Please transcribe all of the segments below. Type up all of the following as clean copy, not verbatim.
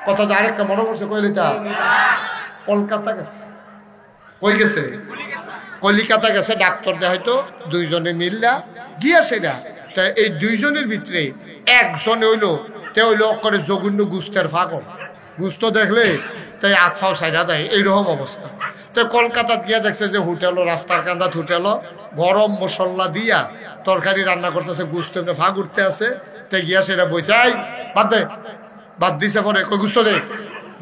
কথা তো আরেকটা মনে করছে কইলিতা কলকাতা গেছে কই গেছে কলিকাতা গেছে ডাক্তার দেখাইতো দুইজনে মিল্লা গিয়াছে না তা এই দুইজনের ভিতরে একজনে হইলো তে হইলো করে জঘন্য গুস্তের ফাগল গুস্ত দেখলে তাই আতফাও সাইডা দেয় এইরকম অবস্থা তো কলকাতা গিয়া দেখছে যে হোটেলও রাস্তার কান্দাত হোটেলও গরম মশলা দিয়া তরকারি রান্না করতেছে গুস্ত ফাগ উঠতে আছে তে গিয়া সেটা বইছে বাদ দিছে পরে কই গুস্ত দে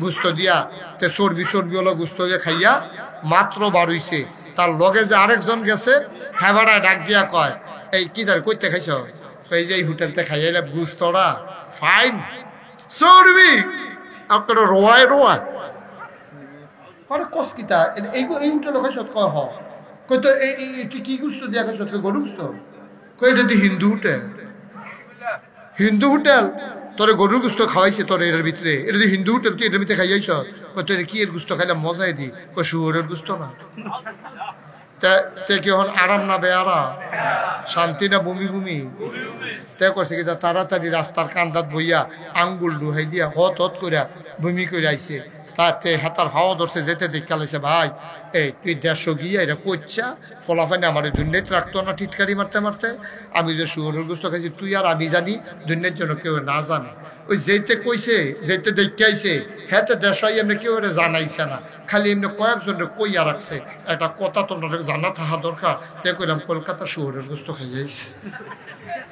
গুস্ত দিয়া তে চর্বি হলো গুস্ত দিয়ে খাইয়া মাত্র বাড়ইছে তার লগে যে আরেকজন গেছে হেবাড়ায় ডাক দিয়া কয় এই কি ধর কইতে খাইছ এই যে এই হোটেলতে খাইয়াইলে গুস্তরা ফাইন চর্বি আপনার রোয়ায় মানে কষ্টিতা এই হোটেলে খাইছ কয় হ কই তো এই কি গুস্ত দিয়া খাইছ গরু গুস্ত কই এটা হিন্দু হোটেল তোরে গরুর গুস্ত খাওয়াইছে তোর এর ভিতরে এটা যদি হিন্দু হোটেল তুই এটার ভিতরে খাইয়াইছ কই তোর কি এর গুস্ত খাইলে মজাই দি কই শুয়োরের গুস্ত না তে কি হল আরাম না বেয়ারা শান্তি না বমি তে করছে কি তাড়াতাড়ি রাস্তার কান্দাত বইয়া আঙ্গুল ডুহাই দিয়া হত করে বমি করে আইছে তাতে হাতার হাওয়া ধরছে যেতে দেখালেছে ভাই এই তুই 150 গিয়া এটা করছা ফলাফানি আমার দুর্নীতি রাখতো না টিটকারি মারতে আমি যে শুয়োরের গুস্ত খাইছি তুই আর আমি জানি দুর্নীতির জন্য কেউ না জানে ওই যেতে কইছে যেতে দেখে আইছে হেতে 150 এমনি কেউ জানাইছে না খালি এমনি কয়েকজনের কইয়া রাখছে একটা কথা তোমরা জানা থাকা দরকার তে কইলাম কলকাতা শুয়োরের গুস্ত খাই যাইছে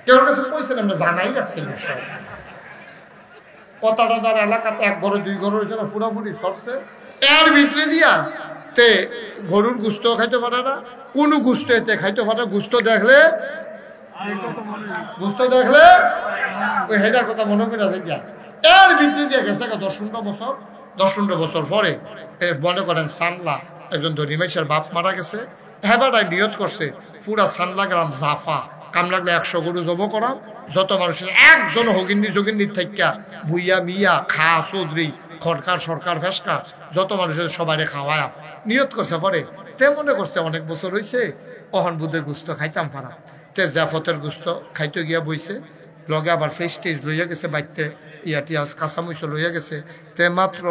কেউ কাছে কইছেন আমরা জানাই রাখছে বিষয় কথাটা তার এলাকাতে 1 ঘরে 2 ঘর হয়েছে না পুরোপুরি সরছে এর ভিতরে দিয়া তে গরুর গুস্ত খাইতে পারে না কোনো গুস্ত এতে খাইতে পারে গুস্ত দেখলে ওই হেডার কথা মনে করে আছে গিয়া এর ভিতরে দিয়ে গেছে 10-15 বছর পরে মনে করেন সানলা একজন ধনী মানুষের বাপ মারা গেছে হেবাটাই নিয়ত করছে পুরা সানলা গ্রাম জাফা কাম লাগলে 100 গরু জব করা যত মানুষের একজন হগিন্নি থাইকা বুইয়া মিয়া খা চৌধুরী খরকার সরকার ফেসকা যত মানুষের সবাই খাওয়ায় নিয়ত করছে পরে তে মনে করছে অনেক বছর হয়েছে অহন বুধের গুস্ত খাইতাম পারা তে জাফতের গুস্ত খাইতে গিয়া বইছে লগে আবার ফেস্টেজ লইয়া গেছে বাইতে ইয়াটিয়াস কাঁচামুচ লইয়া গেছে তে মাত্র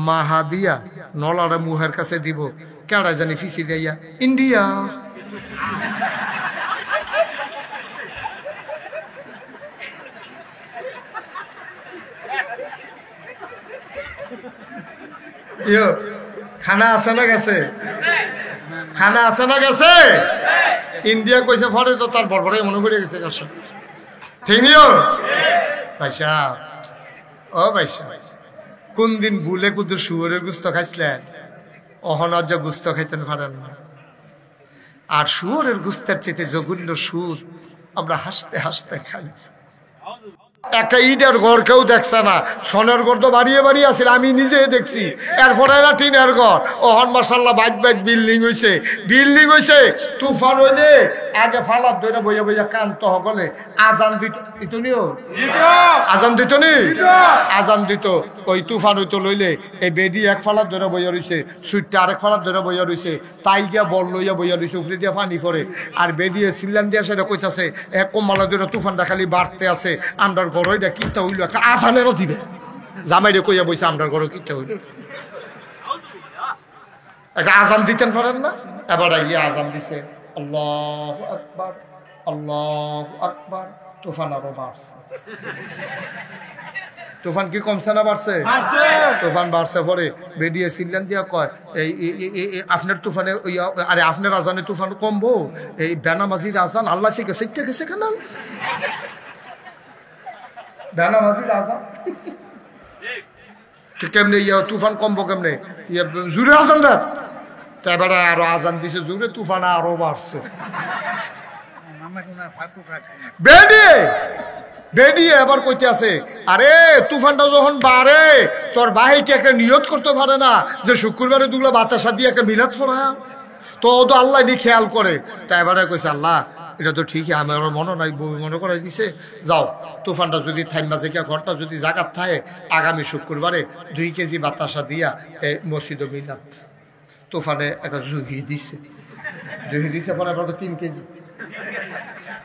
মাহা দিয়া নলারে মুহের কাছে দিব কেডা জানি ফিসি দিয়া ইন্ডিয়া খানা আছে না গেছে ইন্ডিয়া কইছে পরে তো তার বড় মনে পড়ে গেছে কাছে ঠিক নিও ভাইসা ও ভাইসা কোন দিন ভুলে কুদুর শুয়োরের গুস্ত খাইছিলেন অহনজ্য গুস্ত খাইতেন পারেন না আর শুয়োরের গুস্তের চেয়ে জঘন্য সুদ আমরা হাসতে হাসতে খাই একটা ইটের ঘর কেউ দেখছে না সনের ঘর তো বাড়িয়ে আসছিল আমি নিজে দেখছি এরপরে টিনের ঘর ওহন মার্শাল্লাহ বাইক বিল্ডিং হয়েছে তুফান হইলে আগে ফালার ধরে বইয়া কান্ত সকলে আজান দিত ওই তুফান হইতো লইলে এই বেদি এক ফালার ধরে বইয়া রয়েছে সুইটটা আরেক ফালার ধরে বইয়া রয়েছে তাই গিয়া বল লইয়া বইয়া রয়েছে উফরে দিয়া পানি পরে আর বেদিয়ে সিল্লান দিয়া সেটা কইতাছে এক কমালা ধরে তুফানটা খালি বাড়তে আছে আমরার ঘর ওইটা কিনতে হইলো একটা আজানেরও দিবে জামাইরে কইয়া বইছে আমরার ঘরও কিনতে হইল একটা আজান দিতেন পারেন না এবার ইয়ে আজান দিছে আল্লাহু আকবার তুফান আরো বাড়ছে তুফান কি কমছে না বাড়ছে তুফান বাড়ছে পরে বেরিয়ে সিল্লান দিয়া কয় এই আপনার তুফানে আরে আপনার আজানে তুফান কমবো এই বেনামাজির আজান আল্লাহ শিখে গেছে কেন বেনামাজির আজান কেমনে তুফান কমবো কেমনে জুড়ে আজান দেয় তাই এবারে আরো আজান দিছে জুড়ে তুফান আরো বাড়ছে বেডিয়ে এবার কইতে আছে আরে তুফানটা যখন বাড়ে তোর ভাইকে একটা নিয়ত করতে পারে না যে শুক্রবারে দুগুলো বাতাসা দিয়ে একটা মিলাদ পড়া তো ও তো আল্লাহ দিয়ে খেয়াল করে তাই এবারে কইছে আল্লাহ এটা তো ঠিকই আমার মনে নাই মনে করাই দিছে যাও তুফানটা যদি থাইমা থেকে ঘরটা যদি জাগাত থাকে আগামী শুক্রবারে 2 কেজি বাতাসা দিয়া মসজিদ মিলাদ তুফানে একটা জুহি দিছে পরে এবার 3 কেজি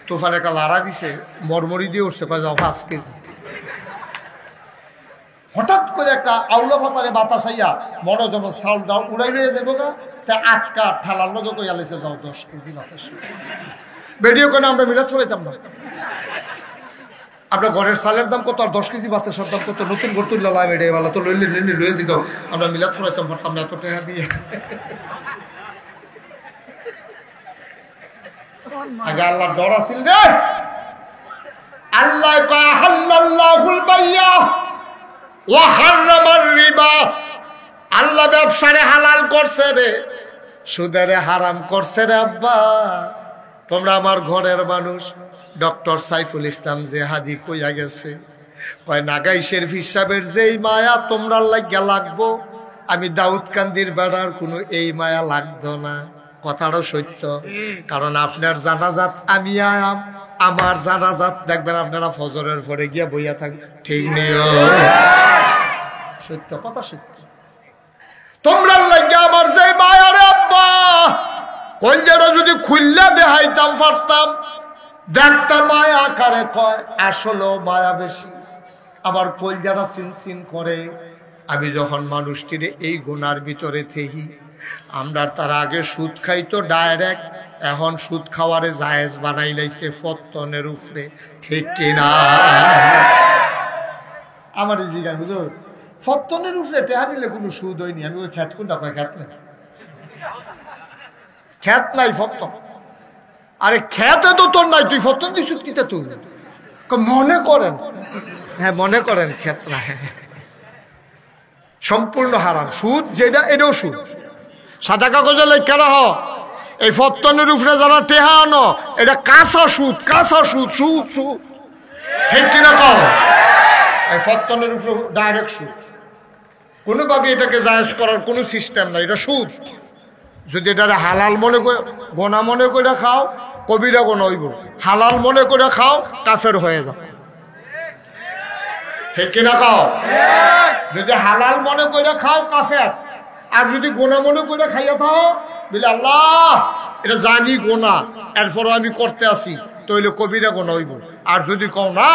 তুফান একটা লাড়া দিছে মরমরি দিয়ে উঠছে 5 কেজি হঠাৎ করে একটা আউলা ফাতারে বাতাস আইয়া মনে যেমন চাউল দাও উড়াই রয়ে যাবো না, তা আটকা ঠেলার লোক কইয়ালেছে যাও 10 কেজি বাতাস বেরিয়ে কোনো আমরা মিলাদ ছড়াইতাম না। আপনার ঘরের চালের দাম কত আর 10 কেজি বাতাসের দাম কত, নতুন ঘর তুললা লাভ এটাই ভালো তো লইয়ে দিত, আমরা মিলাদ ছড়াইতাম পারতাম না এত টাকা দিয়ে। আগে আল্লাহর ডর আছিল রে। আল্লাহ কয় হাল্লাল্লাহুল বাইয়া ওয়া হারামার রিবা, আল্লাহ ব্যবসারে হালাল করছে রে, সুদেরে হারাম করছে রে। আব্বা তোমরা আমার ঘরের মানুষ। ডক্টর সাইফুল ইসলাম জেহাদি কইয়া গেছে, কয় নাগাই শরীফ সাহেবের যেই মায়া তোমরা লাগিয়া লাগবো, আমি দাউদ কান্দির বেড়ার কোনো এই মায়া লাগতো না। কথাটাও সত্য, কারণ আপনার জানাজাত আমি আয়াম, আমার জানাজাত দেখবেন আপনারা ফজরের পরে গিয়া বইয়া থাকবেন, ঠিক নেই? সত্য কথা, সত্য। তোমরা লাগিয়া আমার যেই মায়া রে আব্বা, কলজাটা যদি খুললা দেখাইতাম পারতাম, দেখতাম মায়া আকারে কয়, আসলেও মায়া বেশি। আমার কলজাটা সিনসিন করে। আমি যখন মানুষটির এই গুনার ভিতরে থেহি, আমরা তার আগে সুদ খাইতো ডাইরেক্ট, এখন সুদ খাওয়ারে জায়েজ বানাই লাইছে ফত্তনের উপরে, ঠিক কিনা? আমার এই জিগা হুজুর ফত্তনের উপরে টেহা নিলে কোনো সুদ হয়নি। আমি ওই খ্যাত কোনটা কয়, খ্যাত নাই, খ্যাত নাই ফত্তন। আরে খ্যাতে তো তোর নাই, তুই ফত্তন তুই সুদ কিতে তুই মনে করেন? হ্যাঁ মনে করেন খ্যাত না, সম্পূর্ণ হারাম। সুদ যেটা এটাও সুদ। সাদা কাগজে লেখা রাখ, এই ফত্তনের উপরে যারা টেহা আনো এটা কাঁচা সুদ, কাঁচা সুদ, সুদ সুদ, ঠিক কিনা কও? এই ফত্তনের উপরে ডাইরেক্ট সুদ, কোনোভাবে এটাকে জায়েজ করার কোনো সিস্টেম নাই, এটা সুদ। যদি এটা হালাল মনে করে গোনা মনে করে খাও, কবিরা গোনা হইব। হালাল মনে করে খাও, কাফের হয়ে যাও, ঠিক কিনা খাও? যদি হালাল মনে করে খাও কাফের, আর যদি গোনা মনে করে খাইয়া থাও বলে আল্লাহ এটা জানি গোনা, এরপরও আমি করতে আসি, তইলে কবিরা গোনা হইব। আর যদি কও না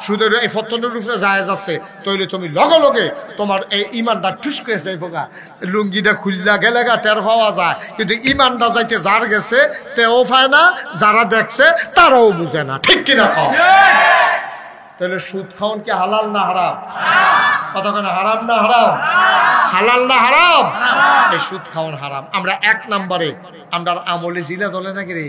শুধু এই ফত্তনের উপরে জায়েজ আছে, তইলে তুমি লগে লগে তোমার এই ইমানটা ঠুসকে যাইব গা, লুঙ্গিটা খুললা গেলে গা টের পাওয়া যায়। কিন্তু ইমানটা যাইতে যার গেছে তেও পায় না, যারা দেখছে তারাও বুঝে না, ঠিক কিনা কও? তাহলে সুদ খাওন কি হালাল না হারাম? কথা কেন, হারাম না হারাম? হালাল না হারাম? এই সুদ খাওন হারাম। আমরা 1 নম্বরে আমরা আমলে জিলা দলে নাকি রে,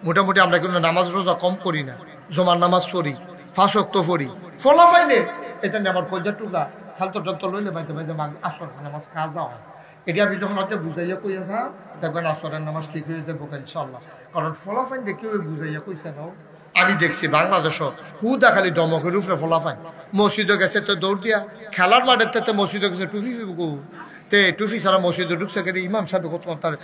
মোটামুটি আমরা কিন্তু নামাজ রোজা কম করি না, জমার নামাজ পড়ি, 5 ওয়াক্ত পড়ি, ফলাফল নেই। এটা নিয়ে আমার কলজার টুকরা খালতো টালতো লইলে বাইতে বাইতে আসর নামাজ কাজা হয়। এটা আমি যখন হয়তো বুঝাইয়া কইয়া থা, দেখবেন আসরের নামাজ ঠিক হয়ে যাবো ইনশাল্লাহ। কারণ ফলাফল দেখে বুঝাইয়া কইছে না। আমি দেখছি বাংলাদেশ হুদা খালি দমকের উপরে ফলাফাই, মসজিদে গেছে তো দৌড় দিয়া, খেলার মাঠের থেকে মসজিদে গেছে টুফি তে টুফি ছাড়া মসজিদে ঢুকছে গেলে ইমাম সাহেব তার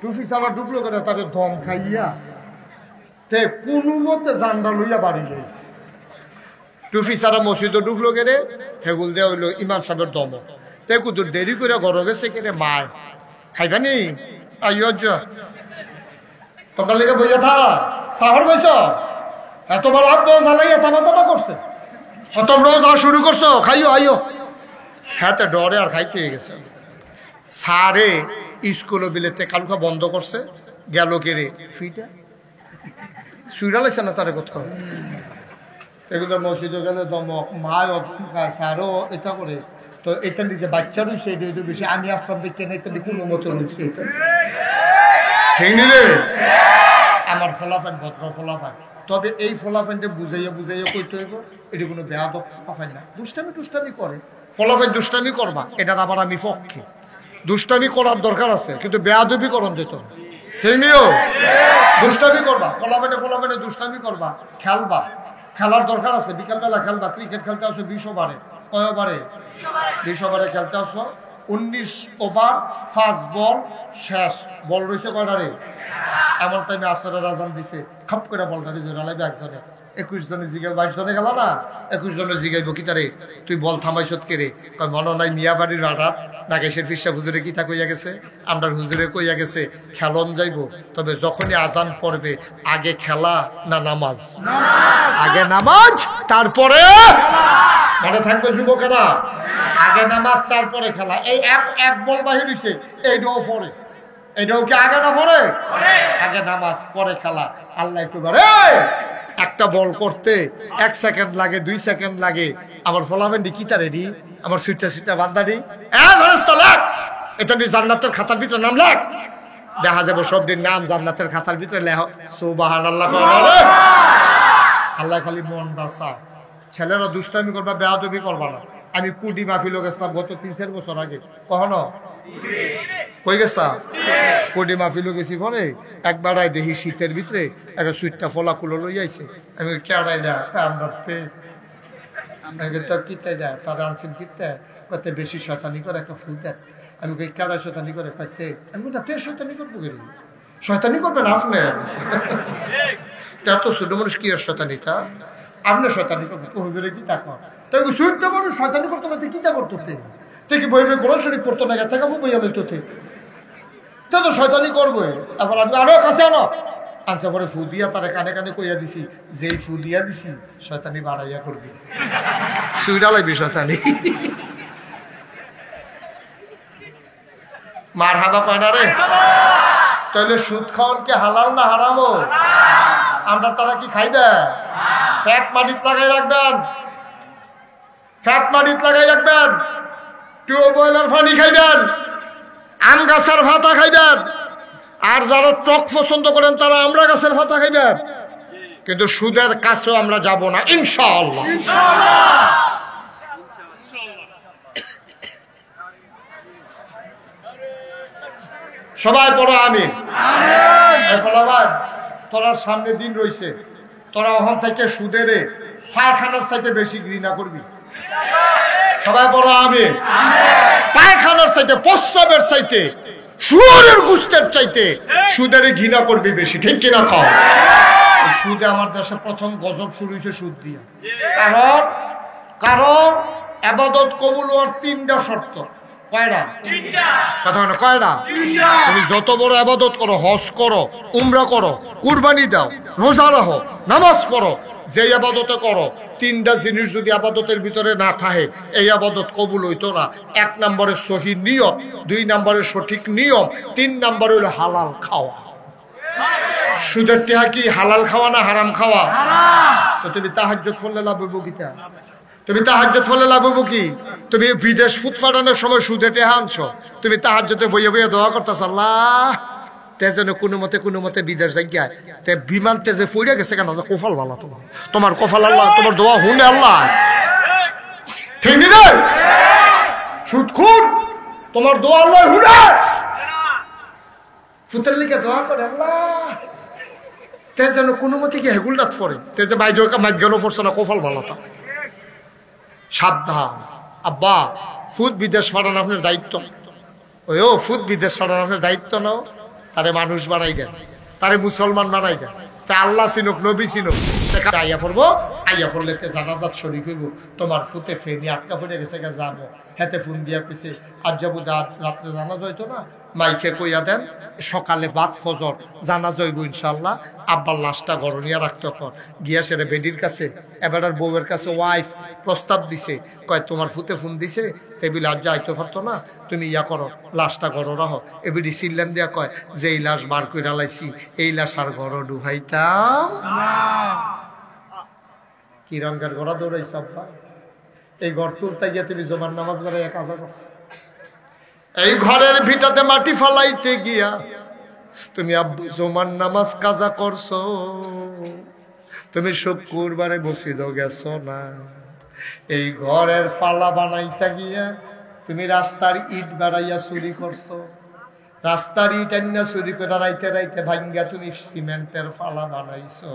টুফি ছাড়া ঢুকলো করে তাকে দম খাইয়া তে কোনো মতে জান্ডা লইয়া বাড়ি যাইছে। টুফি ছাড়া মসজিদে ঢুকলো গেলে হেগুল দেওয়া হইলো ইমাম সাহেবের দম। তে কুদুর দেরি করে ঘর গেছে কেনে মায় খাইবানি আইয় তোমরা লেগে বইয়া থা সাহর বইছ, তোমার আব্বা জ্বালাইয়া তামা তামা করছে, তোমরাও যাওয়া শুরু করছো, খাইও আইও। হ্যাঁ তো ডরে আর খাই পেয়ে গেছে। সারে স্কুলে বিলেতে কালুকা বন্ধ করছে, গেল কেড়ে ফিটা সুইরা লাগছে না তারে কথা। এগুলো মসজিদে গেলে দমক মায় খায়, স্যারও এটা করে। তো এটা নিজে বাচ্চা রয়েছে, এটা বেশি আমি আসলাম দেখতে না, এটা কোনো মতো রয়েছে এটা আমার ফলাফান ভদ্র ফলাফান। তবে এই ফলাফানটা বুঝাইয়া বুঝাইয়া কইতে হইব, এটা কোনো বেয়াদব ফলাফান না। দুষ্টামি টুষ্টামি করে ফলাফান, দুষ্টামি করবা এটার আবার আমি পক্ষে। দুষ্টামি করার দরকার আছে, কিন্তু বেয়াদবি করণ যেত না, ঠিক নিও। দুষ্টামি করবা ফলাফানে ফলাফানে দুষ্টামি করবা, খেলবা, খেলার দরকার আছে, বিকালবেলা খেলবা। ক্রিকেট খেলতে আসো 20 ওভারে, কয় ওভারে? 20 ওভারে খেলতে আসো, 19 ওভার 5 বল শেষ। বল রয়েছে কয়টা রে? এমন টাইমে আসরের আজান দিছে, খপ করে বলটা দিয়ে লাগবে একজনে, 21 জনে জিগাই 22 জনে গেল না 21 জনে জিগাইব কি তারে তুই বল থামাইছত কে রে কয় মন নাই মিয়া বাড়ির রাত নাগেশের ফিসা হুজুরে কি তা কইয়া গেছে আমরার হুজুরে কইয়া গেছে খেলন যাইব তবে যখনই আজান পড়বে আগে খেলা না নামাজ আগে নামাজ তারপরে মনে থাকবে যুবকেরা আগে নামাজ তারপরে খেলা এই এক বল বাহির হইছে এইটাও পরে এটাও কি আগে না পরে আগে নামাজ পরে খেলা আল্লাহ একটু বলে একটা বল করতে 1 সেকেন্ড লাগে 2 সেকেন্ড লাগে আমার ফলাফেন্ডি কি তা রেডি আমার সুইটা বান্দারি এটা নি জান্নাতের খাতার ভিতরে নাম লেখ দেখা যাবো সব দিন নাম জান্নাতের খাতার ভিতরে লেখ সুবহানাল্লাহ আল্লাহ খালি মন বাসা ছেলেরা দুষ্টামি করবা বেয়াদবি করবা না আমি কুডি মাহফিল গেছিলাম গত 3-4 বছর আগে কখনো কই গেছা কোডি মাহফিল গেছি পরে একবার দেখি শীতের ভিতরে একটা সুইটটা ফলা কুলো লই আইছে আমি কেড়াই না কামড়তে কিতে যায় তারা আনছেন কিতে কত বেশি শয়তানি করে একটা ফুল দেয় আমি কই কেড়াই শয়তানি করে পাইতে আমি কোনটা তে শয়তানি করবো গেলি শয়তানি করবেন আপনি এত ছোট মানুষ কি আর শয়তানিটা আপনি শয়তানি করবেন হুজুরে কি তা কর তাই সুইটটা মানুষ শয়তানি করতে পারতে কি তা করতে থেকে বই কোরআন শরীফ পড়তো না গেছে কাবু বইয়া লইতো তো তো শয়তানি করবো এখন আমি আরো কাছে আনো আনসা পরে ফু দিয়া তারা কানে কানে কইয়া দিছি যেই ফু দিয়া দিছি শয়তানি বাড়াইয়া করবি সুইডা লাগবি শয়তানি মার হাবা কয় না রে তাহলে সুদ খাওয়ান কি হালাল না হারামো আমরা তারা কি খাইবে ফ্যাট মাটিত লাগাই রাখবেন ফ্যাট মাটিত লাগাই রাখবেন টিউবওয়েলের পানি খাইবেন আম গাছের ভাতা খাইবেন আর যারা টক পছন্দ করেন তারা আমরা গাছের ভাতা খাইবেন কিন্তু সুদের কাছেও আমরা যাব না ইনশাআল্লাহ সবাই পড়ো আমিন এখন আবার তোরার সামনে দিন রয়েছে তোরা ওখান থেকে সুদেরে পায়খানার চাইতে বেশি ঘৃণা করবি সবাই বড় আমিন পায়খানার চাইতে প্রস্রাবের চাইতে শুয়োরের গোশতের চাইতে সুদের ঘৃণা করবি বেশি ঠিক কিনা খাও সুদে আমার দেশে প্রথম গজব শুরু হয়েছে সুদ দিয়া কারণ ইবাদত কবুল হওয়ার 3টা শর্ত কয়টা কথা না কয়টা তুমি যত বড় ইবাদত করো হজ করো উমরা করো কুরবানি দাও রোজা রাখো নামাজ পড়ো যে ইবাদতে করো 3টা জিনিস যদি ইবাদতের ভিতরে না থাকে এই ইবাদত কবুল হইতো না 1 নম্বরে সহি নিয়ত 2 নম্বরে সঠিক নিয়ম 3 নম্বরে হলো হালাল খাওয়া সুদের টাকা কি হালাল খাওয়া না হারাম খাওয়া তো তুমি তাহাজ্জুদ পড়লে লাভ হইব কিটা তুমি তাহাজ্জুদ পড়লে লাভ হইব কি তুমি বিদেশ ফুট ফাটানোর সময় সুদে টাকা আনছো তুমি তাহাজ্জুদে বইয়ে বইয়ে দোয়া করতেছ আল্লাহ তে যেন কোনো মতে বিদেশ যাই তে বিমান তেজে ফুড়ে গেছে কেন কপাল ভালো তোমার কপাল আল্লাহ তোমার দোয়া হুনে আল্লাহ ঠিক নি রে সুদখোর তোমার দোয়া আল্লাহ হুনে ফুতের লিগে দোয়া করে আল্লাহ তে যেন কোনো মতে কি হেগুলদাত পড়ে তে যে বাইরে মাইজ্ঞান পড়ছে না কপাল ভালো তা সাবধান আব্বা ফুদ বিদেশ পাঠানো আপনার দায়িত্ব ওই ও ফুদ বিদেশ পাঠানো আপনার দায়িত্ব নাও তারে মানুষ বানাই দেন তারে মুসলমান বানাই দেন তা আল্লাহ চিনুক নবী চিনুক আইয়া পড়বো আইয়া পড়লে জানাজাত শরীক হইব তোমার ফুতে ফেনি আটকা পড়ে গেছে যাবো হেতে ফোন দিয়া কইছে আজ যাবো রাত্রে জানাজ হইতো না মাইকে কইয়া দেন সকালে বাদ ফজর জানাজ হইব ইনশাল্লাহ আব্বার লাশটা গরনিয়া রাখতে কর গিয়া সেরে বেডির কাছে এবার বউয়ের কাছে ওয়াইফ প্রস্তাব দিছে কয় তোমার ফুতে ফোন দিছে টেবিল আজ যাইতে পারতো না তুমি ইয়া করো লাশটা গড় রাখো এবিডি সিল্লাম দিয়া কয় যে এই লাশ বার কইরা লাইছি এই লাশ আর গড় ডুবাইতাম কি রঙের গড়া দৌড়াইছ আব্বা এই ঘর তুলতে গিয়ে তুমি জমার নামাজ বাড়াই কাজা করছো এই ঘরের ভিটাতে মাটি ফালাইতে গিয়া তুমি আব্বা জমার নামাজ কাজা করছো তুমি শুক্রবারে মসজিদ গেছো না এই ঘরের ফালা বানাইতে গিয়া তুমি রাস্তার ইট বাড়াইয়া চুরি করছো রাস্তার ইট আনিয়া চুরি করে রাইতে রাইতে ভাঙ্গা তুমি সিমেন্টের ফালা বানাইছো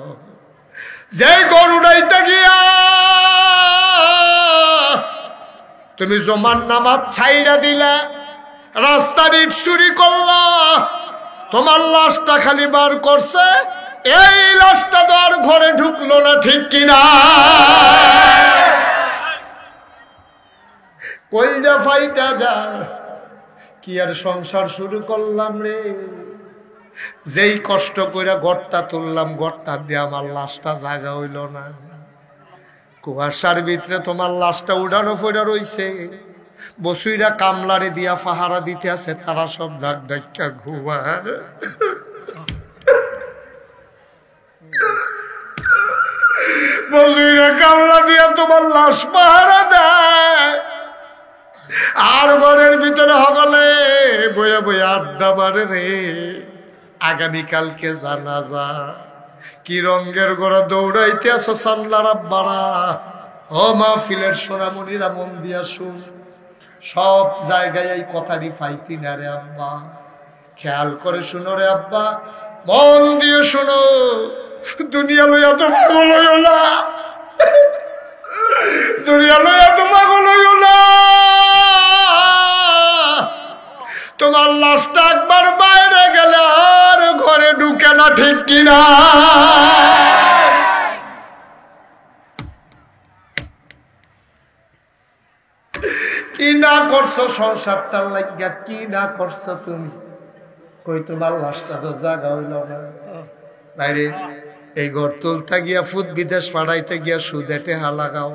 যে গরু উড়াইতে গিয়া তুমি জমান নামাজ ছাইড়া দিলা রাস্তার ইট চুরি করলা তোমার লাশটা খালি বার করছে এই লাশটা তো আর ঘরে ঢুকলো না ঠিক কিনা? কইটা ফাইটা যায়, কি আর সংসার শুরু করলাম রে। যেই কষ্ট করে ঘরটা তুললাম, ঘরটা দিয়ে আমার লাশটা জাগা হইল না। কুয়াশার ভিতরে তোমার লাশটা উড়ানো ফোড়া রইছে। বসুইরা কামলারে দিয়া পাহারা দিতে আছে, তারা সব ডাক ডাক্কা ঘুমায়। বসুইরা কামলা দিয়া তোমার লাশ পাহারা দেয়, আর ঘরের ভিতরে হগলে বইয়া বইয়া আড্ডা মারে রে। আগামীকালকে জানাজা, কি রঙের গোড়া দৌড়াইতে আসো সাল্লার আব্বারা। ও মাহফিলের সোনামণিরা মন দিয়া শুন, সব জায়গায় এই কথাটি পাইতি না রে আব্বা। খেয়াল করে শুনো রে আব্বা, মন দিয়ে শুনো। দুনিয়া লইয়া তো পাগল হইও না, দুনিয়া লইয়া তো পাগল হইও না। তোমার লাশটা একবার বাইরে গেলে আর ঘরে ঢুকে না, ঠিক কিনা? কি না করছো সংসারটার লাগিয়া, কি না করছো তুমি? কই তোমার লাশটা তো জাগা হইল না। বাইরে এই ঘর তুলতে গিয়া ফুট বিদেশ পাড়াইতে গিয়া সুদে টেহা লাগাও,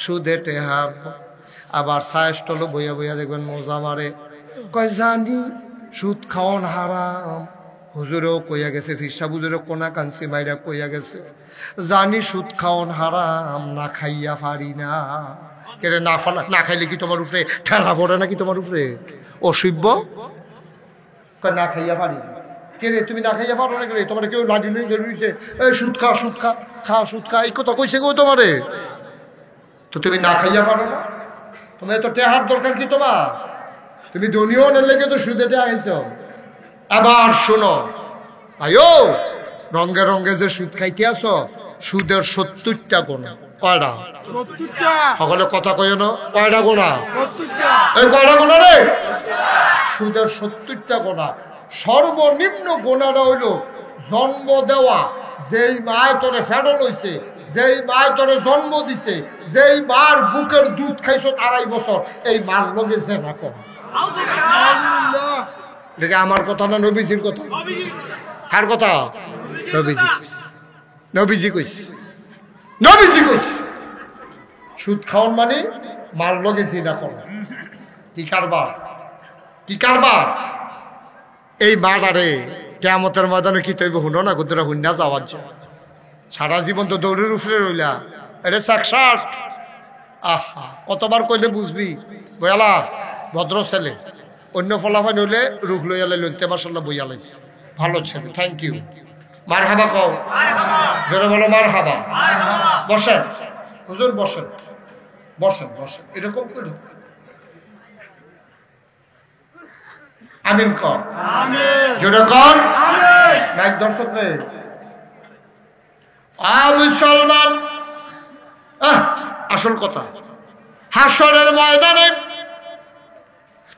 সুদে টেহা। আবার সায়স্টল বইয়া বইয়া দেখবেন মজা মারে, কয় জানি সুদ খাওয়ান হারাম। হুজুরেও কইয়া গেছে, ফিরসা হুজুরেও কোনা কাঞ্চি মাইরা কইয়া গেছে, জানি সুদ খাওয়ান হারাম, না খাইয়া পারি না। কেরে না ফালা, না খাইলে কি তোমার উপরে ঠেলা পড়ে নাকি তোমার উপরে? অসভ্য, না খাইয়া পারি না। কেরে তুমি না খাইয়া পারো না? কেরে তোমার কেউ লাঠি লই গেছে, এই সুদ খা, সুদ খা, খা সুদ খা, এই কথা কইছে গো তোমারে? তো তুমি না খাইয়া পারো না? তোমার তো টেহার দরকার কি তোমার? তুমি দুনিয়নের লেগে তো সুদে টেহাইছ। আবার শোনো আয়ো, রঙ্গে রঙ্গে যে সুদ খাইতে আসো, সুদের 70টা গোনা। কয়টা? 70টা। সকলে কথা কইও না, কয়টা গোনা? 70টা। এই কয়টা গোনা রে? সুদের 70টা গোনা। সর্বনিম্ন গোনাটা হইল জন্ম দেওয়া। যেই মায় তোরে ফেডল হইছে, যেই মায় তোরে জন্ম দিছে, যেই মার বুকের দুধ খাইছ 2.5 বছর, এই মার লগে জেনা কর। দেখে আমার কথা না নবীজির কথা? কার কথা? নবীজি কইছে, নবীজি কইছে, নবীজি কইছে। সুদ খাওয়ান মানে মার লগে জেনা কর। কি কারবার, কি কারবার? এই মাটারে কিয়ামতের ময়দানে কি তৈব হুনো না গুদরা হুন্না যাওয়ার জন্য। সারা জীবন তো দৌড়ের উপরে রইলা, এটা 60। আহা, কতবার কইলে বুঝবি? বয়ালা ভদ্র ছেলে, অন্য ফলাফল হইলে রুখ লইয়া লাইল, মাশাআল্লাহ বইয়া লাইছে, ভালো ছেলে, থ্যাংক ইউ। মার হাবা কও, জোরে বলো মার হাবা। বসেন হুজুর, বসেন বসেন বসেন, এরকম করে আমিন কর, জোরে কর আমিন। দর্শক রে, মুসলমান, আসল কথা, হাসরের ময়দানে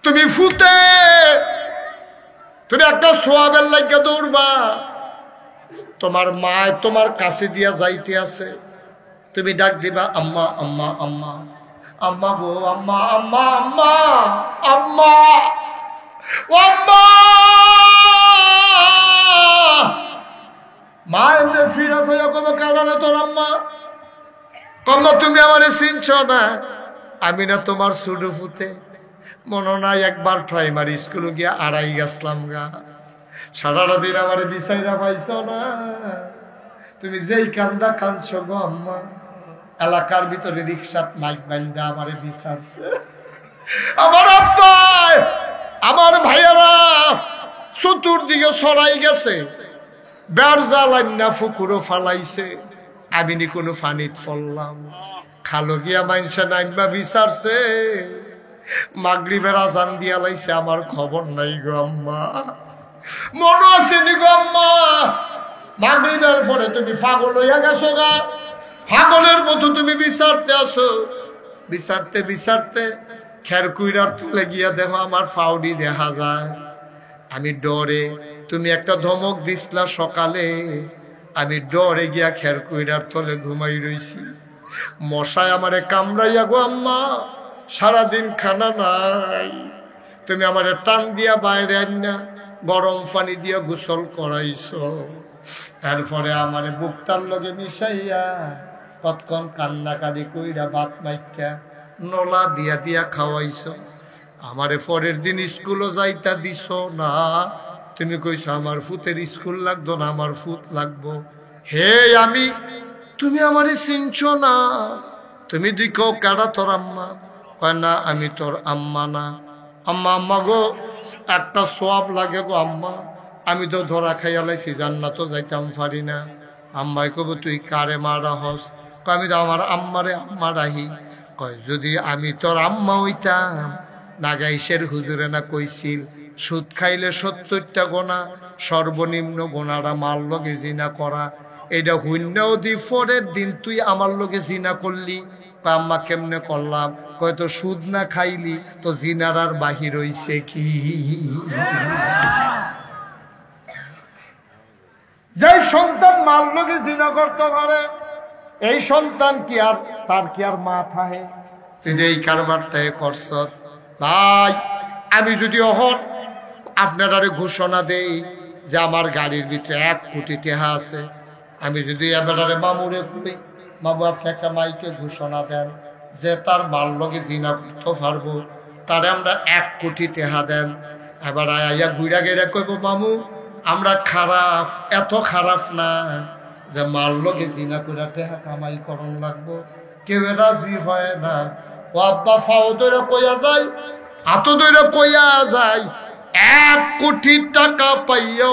তুমি ফুতে, তুমি একটা সোয়াবের লাগিয়া দৌড়বা। তোমার মা তোমার কাছে দিয়া যাইতে আছে, তুমি ডাক দিবা আম্মা আম্মা আম্মা, আম্মা গো আম্মা আম্মা আম্মা আম্মা আম্মা। মা এমনি ফিরা যাইয়া কবে কারণে তোর আম্মা কম্মা, তুমি আমারে চিনছ না? আমি না তোমার সুডু ফুতে? মনে নাই একবার প্রাইমারি স্কুলে গিয়া আড়াই গেছলাম গা, সারাটা দিন আমারে বিচাইরা পাইছ না? তুমি যেই কান্দা কাঁদছ গো আম্মা, এলাকার ভিতরে রিক্সাত মাইক বান্ধা আমারে বিচারছে। আমার আব্বা, আমার ভাইয়ারা চতুর্দিকে ছড়াই গেছে, বেড় জ্বালান্না ফুকুরো ফালাইছে, আমি নি কোনো ফানিত ফললাম। খালো গিয়া মাইনসে নাইবা বিচারছে, মাগরিবের আজান দিয়া লাইছে, আমার খবর নাই গো আম্মা। মনে আছে নি গো আম্মা, মাগরিবের পরে তুমি পাগল হইয়া গেছো গা, পাগলের মতো তুমি বিচারতে আসো। বিচারতে বিচারতে খেরকুইরার তুলে গিয়া দেখো আমার ফাউডি দেখা যায়। আমি ডরে, তুমি একটা ধমক দিসলা সকালে, আমি ডরে গিয়া খের কইরার তলে ঘুমাই রইছি। মশায় আমারে কামড়াইয়া গো আম্মা, সারাদিন খানা নাই, তুমি আমারে টান দিয়া বাইরে আইনা গরম পানি দিয়া গোসল করাইছো, এরপরে আমারে বুকটার লগে মিশাইয়া কতক্ষণ কান্নাকাটি কইরা ভাত মাইকা নলা দিয়া দিয়া খাওয়াইছো। আমারে পরের দিন স্কুলও যাইতা দিছ না, তুমি কইছো আমার ফুতের স্কুল লাগতো না, আমার ফুত লাগবো। হে আমি, তুমি আমারে চিনছো না, তুমি দেখো কারা তোর আম্মা? কয় না আমি তোর আম্মা না। আম্মা আম্মা গো, একটা সওয়াব লাগে গো আম্মা, আমি তো ধরা খাইয়া লাইছি, জান্নাতও যাইতাম পারি না। আম্মাই কব তুই কারে মারা হস? আমি তো আমার আম্মারে আম্মা রাহি। কয় যদি আমি তোর আম্মা হইতাম, নাগাইশের হুজুরে না কইছিল সুদ খাইলে 70টা গোনা, সর্বনিম্ন গোনাটা মার লগে জিনা করা। এটা হুইন্যাও দি পরের দিন তুই আমার লগে জিনা করলি। আম্মা কেমনে করলাম? কয় তো সুদ না খাইলি তো জিনার আর বাহির হইছে কি? যে সন্তান মার লগে জিনা করতে পারে, এই সন্তান কি আর তার কি আর মা থাহে? তুই এই কারবারটাই করছ ভাই। আমি যদি অহন আপনারা ঘোষণা দেই যে আমার গাড়ির ভিতরে 1 কোটি টাকা আছে, আমি যদি এবারে মামুরে কই, মামু আপনি একটা মাইকে ঘোষণা দেন যে তার মার লগে জিনা করতে পারবো, তারে আমরা 1 কোটি টাকা দেন। এবার আয়া ঘুরা গেড়া কইব মামু আমরা খারাপ, এত খারাপ না যে মার লগে জিনা করে টাকা কামাই করন লাগবো। কেউ রাজি হয় না। ও আব্বা ফাও ধরে কইয়া যায়, হাত ধরে কইয়া যায় 1 কোটি টাকা পাইও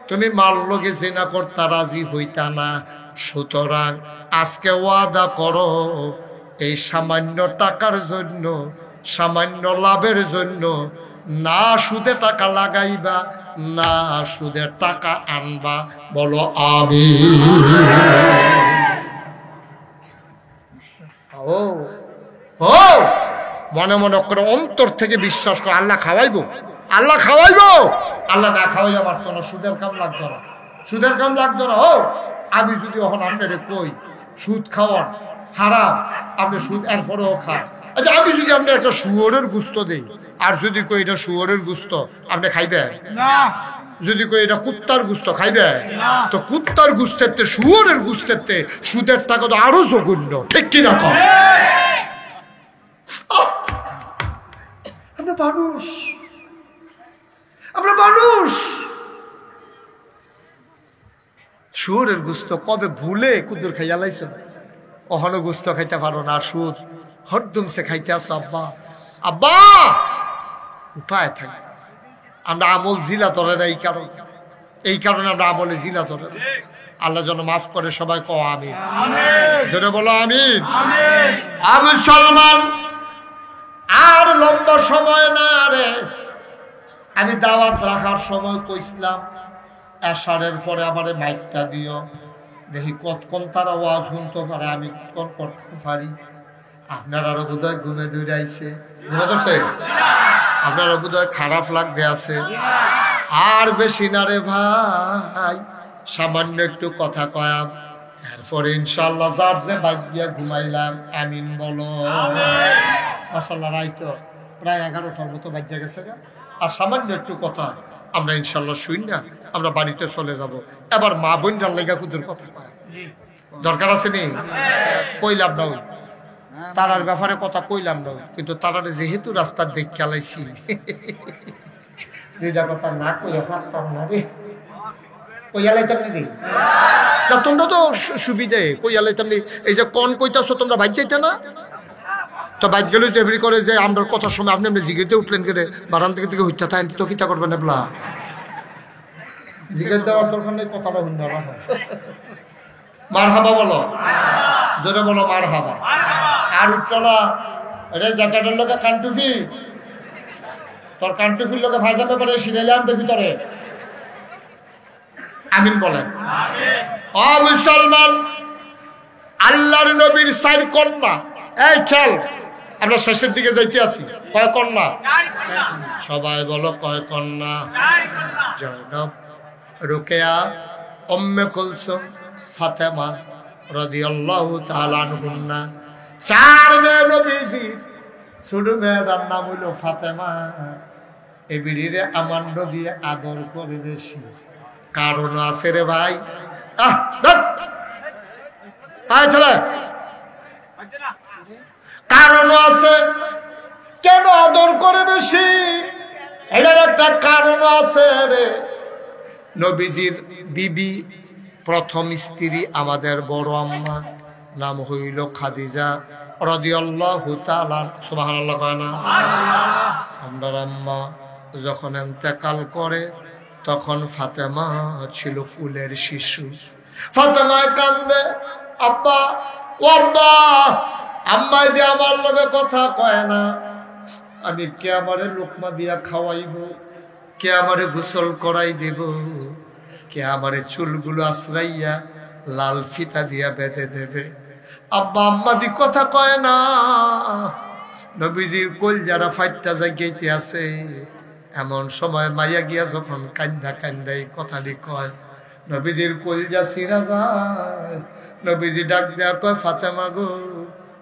তুমি মার লগে জিনা করতে রাজি হইতা না। সুতরাং আজকে ওয়াদা করো, এই সামান্য টাকার জন্য, সামান্য লাভের জন্য না সুদে টাকা লাগাইবা, না সুদে টাকা আনবা। বলো আমিন। ও ও মনে মনে করে অন্তর থেকে বিশ্বাস করো, আল্লাহ খাওয়াইবো, আল্লাহ খাওয়াইবো। আল্লাহ না খাওয়াই আমার তো না, সুদের কাম লাগতো না, সুদের কাম লাগতো না। ও আমি যদি এখন আপনারে কই সুদ খাওয়ান হারাম, আপনি সুদ এরপরেও খান। আচ্ছা আমি যদি আপনার একটা শুয়োরের গুস্ত দেই, আর যদি কই এটা শুয়োরের গুস্ত, আপনি খাইবেন না? যদি কই এটা কুত্তার গুস্ত, খাইবে? তো কুত্তার গুস্তেতে শুয়োরের গুস্তেতে সুদের টাকা তো আরো জঘন্য, ঠিক কিনা কম? আমরা মানুষ, আমরা মানুষ। শুয়োরের গুস্ত কবে ভুলে কুদুর খাইয়া লাইছ, অহনো গুস্ত খাইতে পারো না, সুদ হরদম সে খাইতে আসো। আব্বা আব্বা উপায় থাকে, আমরা আমল জিলা ধরে না, এই কারণে আমরা আমলে জিলা ধরে। আল্লাহ যেন মাফ করে, সবাই কও আমিন। জোরে বলো আমিন। আমি মুসলমান আর লম্বা সময় না রে, আমি দাওয়াত রাখার সময় কইছিলাম এশারের পরে আমারে মাইকটা দিও, দেখি কতক্ষণ তারা ওয়াজ শুনতে পারে, আমি কতক্ষণ করতে পারি। আপনারা বোধহয় ঘুমে দৌড়ে আইছে, ঘুমে ধরছে, আপনারা বোধহয় খারাপ লাগতে আছে। আর বেশি না রে ভাই, সামান্য একটু কথা কয়াম, এরপরে ইনশাল্লাহ যার যে বাইক দিয়া ঘুমাইলাম। আমিন বলো। মাশাআল্লাহ রাইতো প্রায় 11টার মতো বাজে গেছে, আর সামান্য একটু কথা আমরা ইনশাল্লাহ শুই না, আমরা বাড়িতে চলে যাব। এবার মা বোনরার লেগা কুদের কথা দরকার আছে নি, কইলাম না, তারার ব্যাপারে কথা কইলাম না, কিন্তু তারারে যেহেতু রাস্তার দিক খেলাইছি, দুইটা কথা না কইয়া পারতাম না রে, কইয়া লাইতাম নি। তোমরা তো সুবিধে কইয়া লাইতাম নি। এই যে কন কইতাছো তোমরা বাইক যাইতে না, তো বাইক গেলে তো এমনি করে যে আমরা কথার সময় আপনি আপনি জিগেতে উঠলেন কেটে বারান থেকে থেকে হইতে থাকেন, তো কিতা করবেন এবলা জিগের দেওয়ার দরকার নেই, কথাটা শুনতে হয়। মার হাবা বলো, জোরে বলো মার হাবা। আর উঠতো না রে জ্যাকেটের লোকে কানটুফি, তোর কানটুফির লোকে ভাইজা পেপারে সিরাইলে আনতে ভিতরে। আমিন বলেন। ও মুসলমান, আল্লাহর নবীর 4 কন্যা, এই খেল আমরা শেষের দিকে যাইতে আছি, কয় কন্যা? সবাই বলো কয় কন্যা? জয়নব, রোকেয়া, উম্মে কুলসুম, ফাতেমা রাদিয়াল্লাহু তাআলা আনহুন্না। 4 মেয়ে নবীজি, ছোট মেয়েটার নাম হইল ফাতেমা। এই বিড়িরে আমার নবী আদর করে বেশি, কারণ আছে রে ভাই। কারণ আছে কেন আদর করে বেশি, এটার একটা কারণ আছে রে। নবীজির বিবি প্রথম স্ত্রী আমাদের বড় আম্মা, নাম হইল খাদিজা রাদিয়াল্লাহু তাআলা। সুবহানাল্লাহ কয় না? আমরা আম্মা যখন ইন্তেকাল করে তখন ফাতেমা ছিল কুলের শিশু। ফাতেমা কান্দে, আব্বা ও আব্বা, আম্মা দিয়ে আমার লগে কথা কয় না, আমি কে আমারে লোকমা দিয়া খাওয়াইব, কে আমারে গোসল করাই দেব, কে আমারে চুলগুলো আশ্রাইয়া লাল ফিতা দিয়া বেঁধে দেবে। আব্বা আম্মা দি কথা কয় না। নবীজির কলজারা ফাইটটা জায়গাইতে আছে। এমন সময় মাইয়া গিয়া যখন কান্দা কান্দা এই কথাটি কয়, নবীজির কলজা ছিঁড়া যায়। নবীজি ডাক দেয়া কয়, ফাতেমা গো,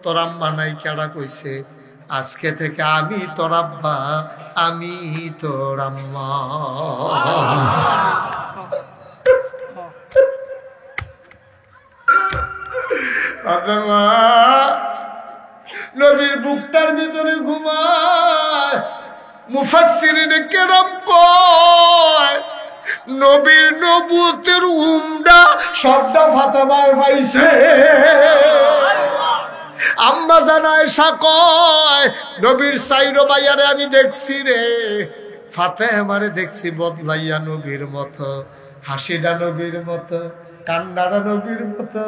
তোর আম্মা নাই কেডা কইছে? আজকে থেকে আমি তোর আব্বা, আমি তোর আম্মা। ফাতেমা নবীর বুকটার ভিতরে ঘুমায়। মুফাসসিরিনে কেরাম কয়, নবীর নবুয়তের উমরা সবটা ফাতেমায় পাইছে। আম্মা জানায় কয়, নবীর সাইরো মাইয়ারে আমি দেখছি রে, ফাতেমারে দেখছি বদলাইয়া নবীর মতো, হাসিটা নবীর মতো, কান্নাটা নবীর মতো,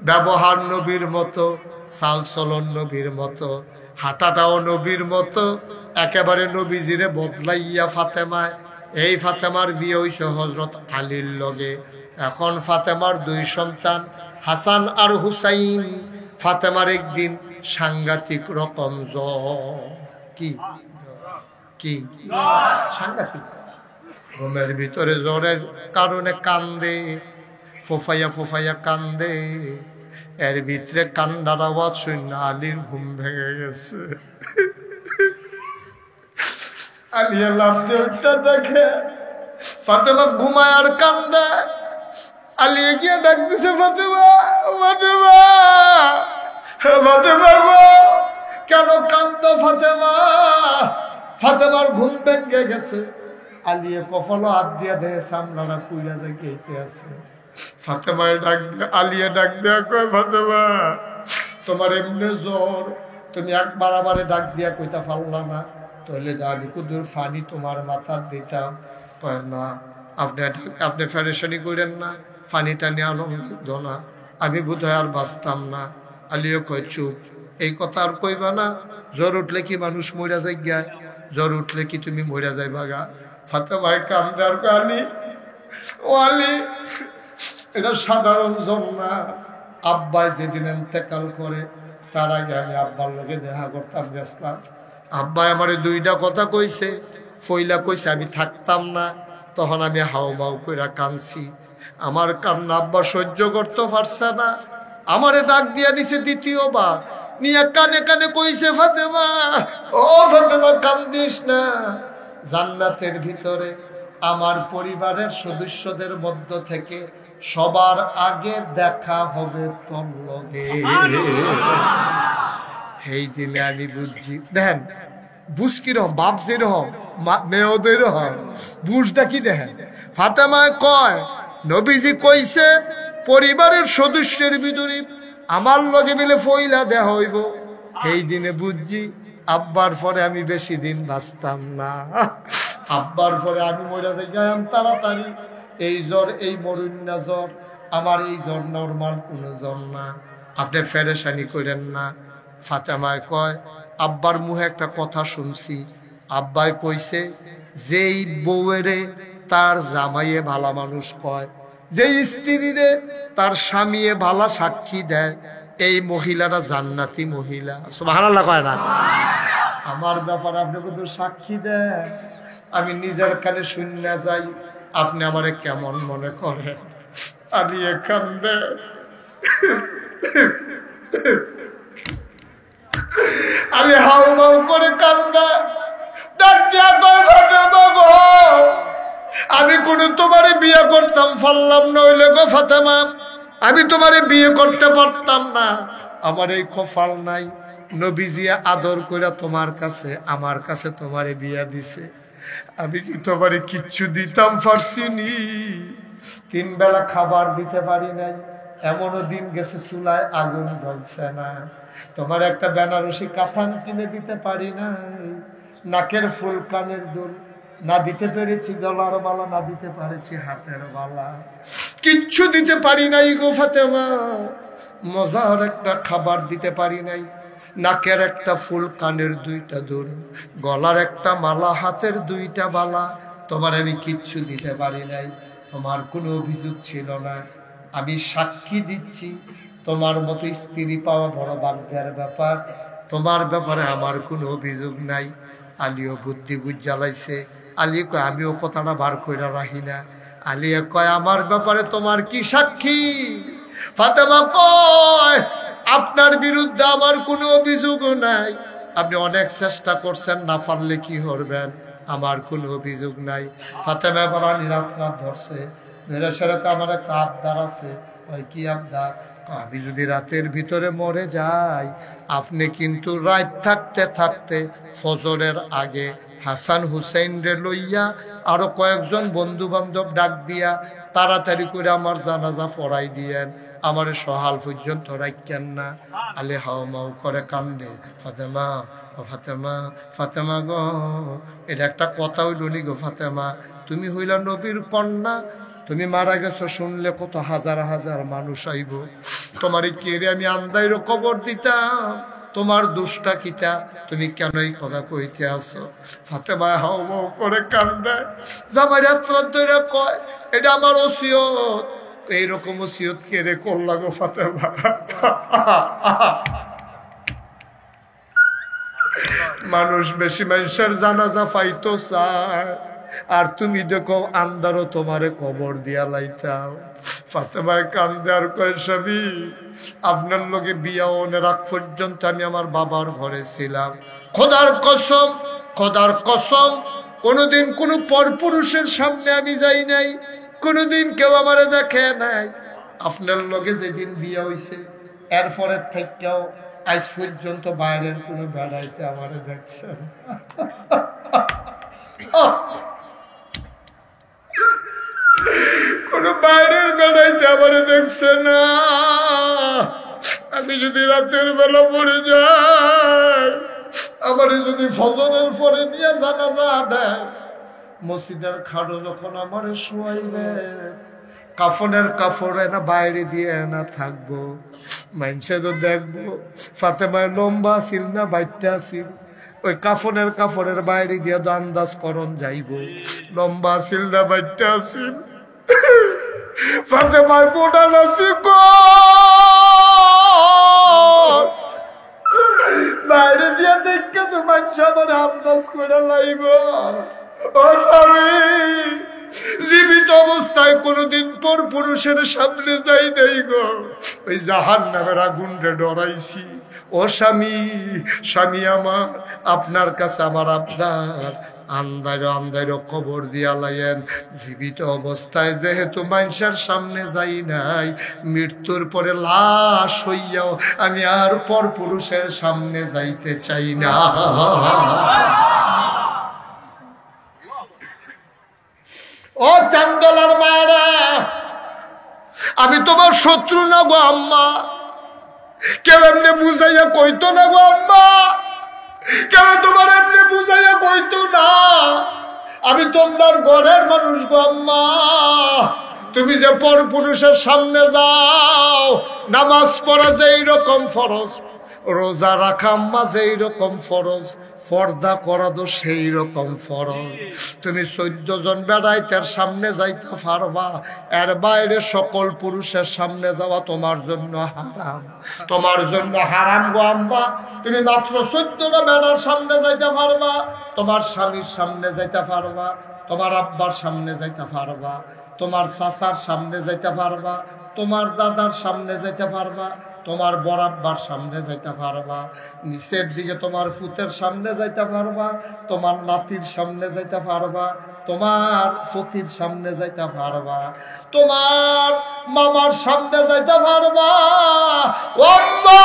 ব্যবহার নবীর মতো, চালচলন নবীর মতো, হাঁটাটাও নবীর মতো, একেবারে নবীজিরে বদলাইয়া ফাতেমায়। এই ফাতেমার বিয়ে হইছে হযরত আলীর লগে। এখন ফাতেমার 2 সন্তান হাসান আর হুসাইন। ফাতেমার একদিন সাংঘাতিক রকম জ্বর। কি কি সাংঘাতিক, ঘুমের ভিতরে জ্বরের কারণে কান্দে, ফোফাইয়া ফোফাইয়া কান্দে। এর ভিতরে কান্নার আওয়াজ শুনে আলীর ঘুম ভেঙে গেছে। আলিয়া লাফতে উঠটা দেখে ফাতেমা ঘুমায় আর কান্দে। আলী গিয়ে ডাক দিছে, ফাতেমা, ফাতেমা, ফাতেমা গো, কেন কান্দো ফাতেমা? ফাতেমার ঘুম ভেঙে গেছে। আলিয়ে কপালে হাত দিয়া দেয়, সামলানা ফুইলা যায় গেইতে আছে। ফাতেমায় ডাক দিয়ে, আলিয়া ডাক দেয়া কয়, ফাতেমা তোমার এমনি জ্বর, তুমি একবার আমারে ডাক দিয়া কইতা পারলা না, তাহলে আমি কুদুর ফানি তোমার মাথার দিতাম। কয় না, আপনি ফেরেশানি করেন না, ফানি টানি আনন্দ না, আমি বোধহয় আর বাঁচতাম না। আলিও কয়, চুপ, এই কথা আর কইবা না। জ্বর উঠলে কি মানুষ মইরা যায় গায়? জ্বর উঠলে কি তুমি মইরা যাইবা গা? ফাতেমায় কান্দে আর কয়, আলী, ও আলী, এটা সাধারণ জ্বর না। আব্বাই যেদিন ইন্তেকাল করে তার আগে আমি আব্বার লগে দেখা করতাম গেছিলাম। আব্বাই আমারে 2টা কথা কইছে। ফইলা কইছে আমি থাকতাম না, তখন আমি হাউমাউ কইরা কাঁদছি। আমার কান্না আব্বা সহ্য করতে পারছে না, আমারে ডাক দিয়া নিছে 2বার, নিয়ে কানে কানে কইছে, ফাতেমা, ও ফাতেমা, কান্দিস না। জান্নাতের ভিতরে আমার পরিবারের সদস্যদের মধ্য থেকে সবার আগে দেখা হবে তোর লগে। এই দিনে আমি বুঝছি, দেখেন বুঝ কিরকম, বাপ যেরকম মেয়েদের রকম বুঝটা কি দেখেন। ফাতেমায় কয়, নবীজি কইছে পরিবারের সদস্যের ভিতরে আমার লগে মিলে ফইলা দেয়া হইব। এই দিনে বুঝছি আব্বার পরে আমি বেশি দিন বাঁচতাম না। আব্বার পরে আমি মরে যাইলাম তাড়াতাড়ি। এই জ্বর, এই মরুন্না জ্বর, আমার এই জ্বর নরমাল কোনো জ্বর না, আপনি ফেরেশানি করেন না। ফাতেমায় কয়, আব্বার মুখে একটা কথা শুনছি। আব্বাই কইছে, যেই বউয়েরে তার জামাইয়ে ভালা মানুষ কয়, যেই স্ত্রীরে তার স্বামীয়ে ভালা সাক্ষী দেয়, এই মহিলারা জান্নাতি মহিলা। সুবহানাল্লাহ কয় না? আমার ব্যাপার আপনি কত সাক্ষী দেন, আমি নিজের কানে শুনে যাই, আপনি আমারে কেমন মনে করেন? আলিয়ে কান্দে। আলী হাউ মাউ করে কান্দে, ডাক দিয়া কয় ফাতেমা গো, আমি কোনো তোমারে বিয়ে করতাম পারলাম না, হইলে গো ফাতেমা আমি তোমারে বিয়ে করতে পারতাম না, আমার এই কপাল নাই। নবীজি আদর করে তোমার কাছে আমার কাছে তোমারে বিয়া দিছে, আমি কি তোমারে কিচ্ছু দিতাম পারছিনি? 3 বেলা খাবার দিতে পারি নাই, এমনও দিন গেছে চুলায় আগুন জ্বলছে না, তোমার একটা বেনারসি কাফান কিনে দিতে পারি নাই, নাকের ফুল কানের দুল না দিতে পেরেছি, গলার মালা না দিতে পেরেছি, হাতের মালা কিচ্ছু দিতে পারি নাই গো ফাতেমা। মজার একটা খাবার দিতে পারি নাই, নাকের একটা ফুল কানের 2টা দুল, গলার একটা মালা, হাতের 2টা বালা, তোমার আমি কিচ্ছু দিতে পারি নাই। তোমার কোনো অভিযোগ ছিল না, আমি সাক্ষী দিচ্ছি তোমার মতো স্ত্রী পাওয়া বড় ভাগ্যের ব্যাপার, তোমার ব্যাপারে আমার কোনো অভিযোগ নাই। আলীও বুদ্ধি জ্বালাইছে। আলী কয় আমিও কথাটা বার কইরা রাখি না। আলী কয় আমার ব্যাপারে তোমার কি সাক্ষী? ফাতেমা কয় আপনার বিরুদ্ধে আমার কোনো অভিযোগ নাই, আপনি অনেক চেষ্টা করছেন, না পারলে কি করবেন, আমার কোনো অভিযোগ নাই। ফাতেমা বড় রাত ধরছে, ধরে সেরকম আমার একটা আবদার আছে। কয় কি আবদার? আমি যদি রাতের ভিতরে মরে যাই, আপনি কিন্তু রাত থাকতে থাকতে ফজরের আগে হাসান হুসাইন রে লইয়া আরো কয়েকজন বন্ধু বান্ধব ডাক দিয়া তাড়াতাড়ি করে আমার জানাজা পড়াই দিয়েন, আমার সহাল পর্যন্ত রাখেন না। আলে হাও মাও করে কান্দে। ফাতেমা ফাতেমা ফাতেমা গো, এটা একটা কথা হইল নি গো ফাতেমা, তুমি হইলা নবীর কন্যা, তুমি মারা গেছো শুনলে কত হাজার হাজার মানুষ আইব, তোমার কেড়ে আমি আন্দাইরও কবর দিতাম, তোমার দুষ্টা কিতা, তুমি কেন এই কথা কইতে আসো? ফাতেমা হাও মাও করে কান্দে, জামাই রাত ধরে কয় এটা আমার ওসিয়ত। এইরকম ওসিয়ত কেড়ে করলা গো ফাতেমা? মানুষ বেশি মানুষের জানাজা পাইতো চায়, আর তুমি দেখো আন্দারও তোমারে কবর দিয়া লাইতাও। ফাতেমায় কান্দে আর কয় স্বামী আপনার লগে বিয়া অনের আগ পর্যন্ত আমি আমার বাবার ঘরে ছিলাম, খোদার কসম খোদার কসম কোনোদিন কোনো পরপুরুষের সামনে আমি যাই নাই, কোনোদিন কেউ আমারে দেখে নাই। আপনার লগে যেদিন বিয়া হইছে এরপরের থেকেও আজ পর্যন্ত বাইরের কোনো বেড়াইতে আমারে দেখছেন, কোন বাইরের বেড়াইতে আমারে দেখছে না। আমি যদি রাতের বেলা পড়ে যাই, আমারে যদি ফজরের পরে নিয়ে জানাজা দেয়, মসজিদের খাড়ো যখন আমারে শোয়াইবে, কাফনের কাপড়ে না বাইরে দিয়ে না থাকবো, মানুষে তো দেখবো ফাতেমায় লম্বা ছিল না বাইরটা ছিল, ওই কাফনের কাপড়ের বাইরে দিয়ে তো আন্দাজ করন যাইব লম্বা ছিল না বাইরটা ছিল। ফাতেমায় বোটা নাসি বাইরে দিয়ে দেখে তো মানুষ আমার আন্দাজ করে লাইব। জীবিত অবস্থায় কোনদিন পর পুরুষের সামনে যাই নাই গো, ওই জাহান্নামের আগুনরে ডরাইছি। ও স্বামী, স্বামী আমার, আপনার কাছে আমার আবদার, আন্দার আন্দার কবর দিয়া লাইয়েন। জীবিত অবস্থায় যেহেতু মানুষের সামনে যাই নাই, মৃত্যুর পরে লাশ হইয়াও আমি আর পর পুরুষের সামনে যাইতে চাই না। ও চান্দলার মায়েরা, আমি তোমার শত্রু না গো আম্মা, কেউ এমনি বুঝাইয়া কইতো না গো আম্মা, কেউ তোমার এমনি বুঝাইয়া কইতো না, আমি তোমার ঘরের মানুষ গো আম্মা। তুমি যে পর পুরুষের সামনে যাও, নামাজ পড়া যে এইরকম ফরজ, রোজা রাখা আম্মা যে এইরকম ফরজ, পর্দা করা তো সেই রকম ফরজ। তুমি 14 জন বেড়াইতের সামনে যাইতে পারবা, এর বাইরে সকল পুরুষের সামনে যাওয়া তোমার জন্য হারাম, তোমার জন্য হারাম গো আম্মা। তুমি মাত্র 14টা বেড়ার সামনে যাইতে পারবা, তোমার স্বামীর সামনে যাইতে পারবা, তোমার আব্বার সামনে যাইতে পারবা, তোমার চাচার সামনে যাইতে পারবা, তোমার দাদার সামনে যাইতে পারবা, তোমার বরাব্বার সামনে যাইতে পারবা, নিচের দিকে তোমার ফুতের সামনে যাইতে পারবা, তোমার নাতির সামনে যাইতে পারবা, তোমার ফতির সামনে যাইতে পারবা, তোমার মামার সামনে যাইতে পারবা। ও আম্মা,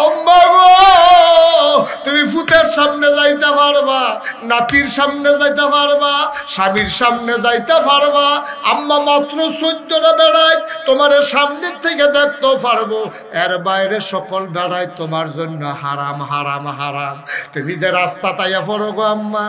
আম্মা গো, তুমি ফুতের সামনে যাইতে পারবা, নাতির সামনে যাইতে পারবা, স্বামীর সামনে যাইতে পারবা। আম্মা মাত্র 14টা বেড়ায় তোমার সামনের থেকে দেখতে পারবো, এর বাইরে সকল বেড়ায় তোমার জন্য হারাম হারাম হারাম। তুমি যে রাস্তা তাইয়া পড়ো গো আম্মা,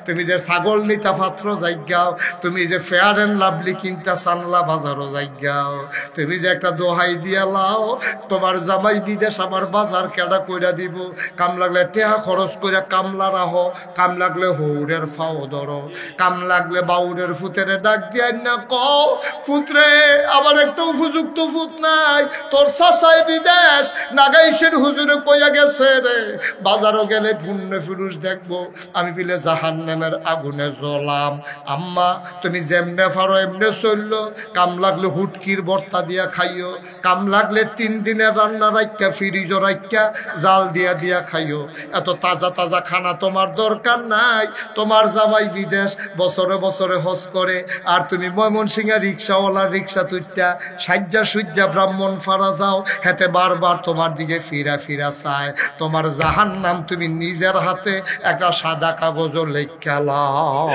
তুমি যে ছাগল নিতা পাত্র যাইগাও, তুমি যে ফেয়ার এন্ড লাভলি কিনতা সানলা বাজারও যাইগাও, তুমি যে একটা দোহাই দিয়া লাও তোমার জামাই বিদেশ আমার বাজার কেডা কইরা দিব, কাম লাগলে টেহা খরচ করে কামলা রাহো, কাম লাগলে হৌরের ফাও ধরো, কাম লাগলে বাউরের ফুতেরে ডাক দিয়া না কও, ফুতরে আমার একটা উপযুক্ত ফুত নাই, তোর চাচাই বিদেশ নাগাইশের হুজুরে কইয়া গেছে রে, বাজারও গেলে পুণ্য পুরুষ দেখবো, আমি বিলে জাহান্নামের আগুনে জ্বলাম। আম্মা তুমি যেমনে পারো এমনে চললো, কাম লাগলে হুটকির ভর্তা দিয়া খাইও, কাম লাগলে 3 দিনের রান্না রাখা ফ্রিজ রাখা জাল দিয়া দিয়া খাইও। এত তাজা তাজা খানা তোমার দরকার নাই, তোমার জামাই বিদেশ বছরে বছরে হজ করে, আর তুমি ময়মনসিংহে রিক্সাওয়ালার রিক্সা তুইটা সাজ্জা সুজ্জা ব্রাহ্মণ ফারা যাও, হেতে বারবার তোমার দিকে ফিরা ফিরা চায়। তোমার জাহান্নাম তুমি নিজের হাতে একটা সাদা কাগজ লেখা লাও।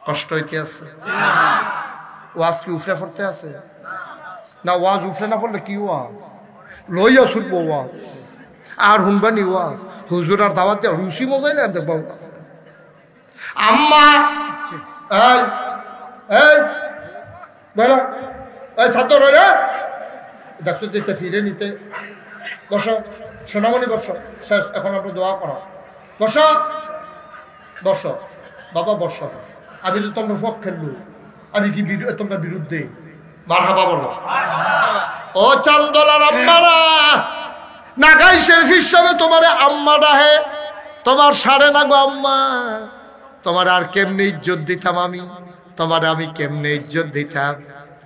কষ্ট হইতে আছে? ওয়াজ কি উফরে পড়তে আছে না? ওয়াজ উফরে না পড়লে কি ওয়াজ লইয়া শুনবো ওয়াজ আর হুনবানি ওয়াজ, হুজুর আর দাওয়াত দিয়ে রুচি মজাই না দেখবো। আম্মা এই এই বলো এই ছাত্র রে দেখছো যেতে ফিরে নিতে, বসো সোনামণি বসো, শেষ, এখন আমরা দোয়া করো, বসো বসো বাবা বসো। আমি তো তোমরা পক্ষের লোক, আমি কি তোমরা বিরুদ্ধে? মারহাবা বলো। ও চান্দলার আম্মারা, নাগাই শরীফ হিসাবে তোমার আম্মা ডাহে, তোমার সাড়ে না গো আম্মা, তোমার আর কেমনে ইজ্জত দিতাম আমি, তোমার আমি কেমনে ইজ্জত দিতাম?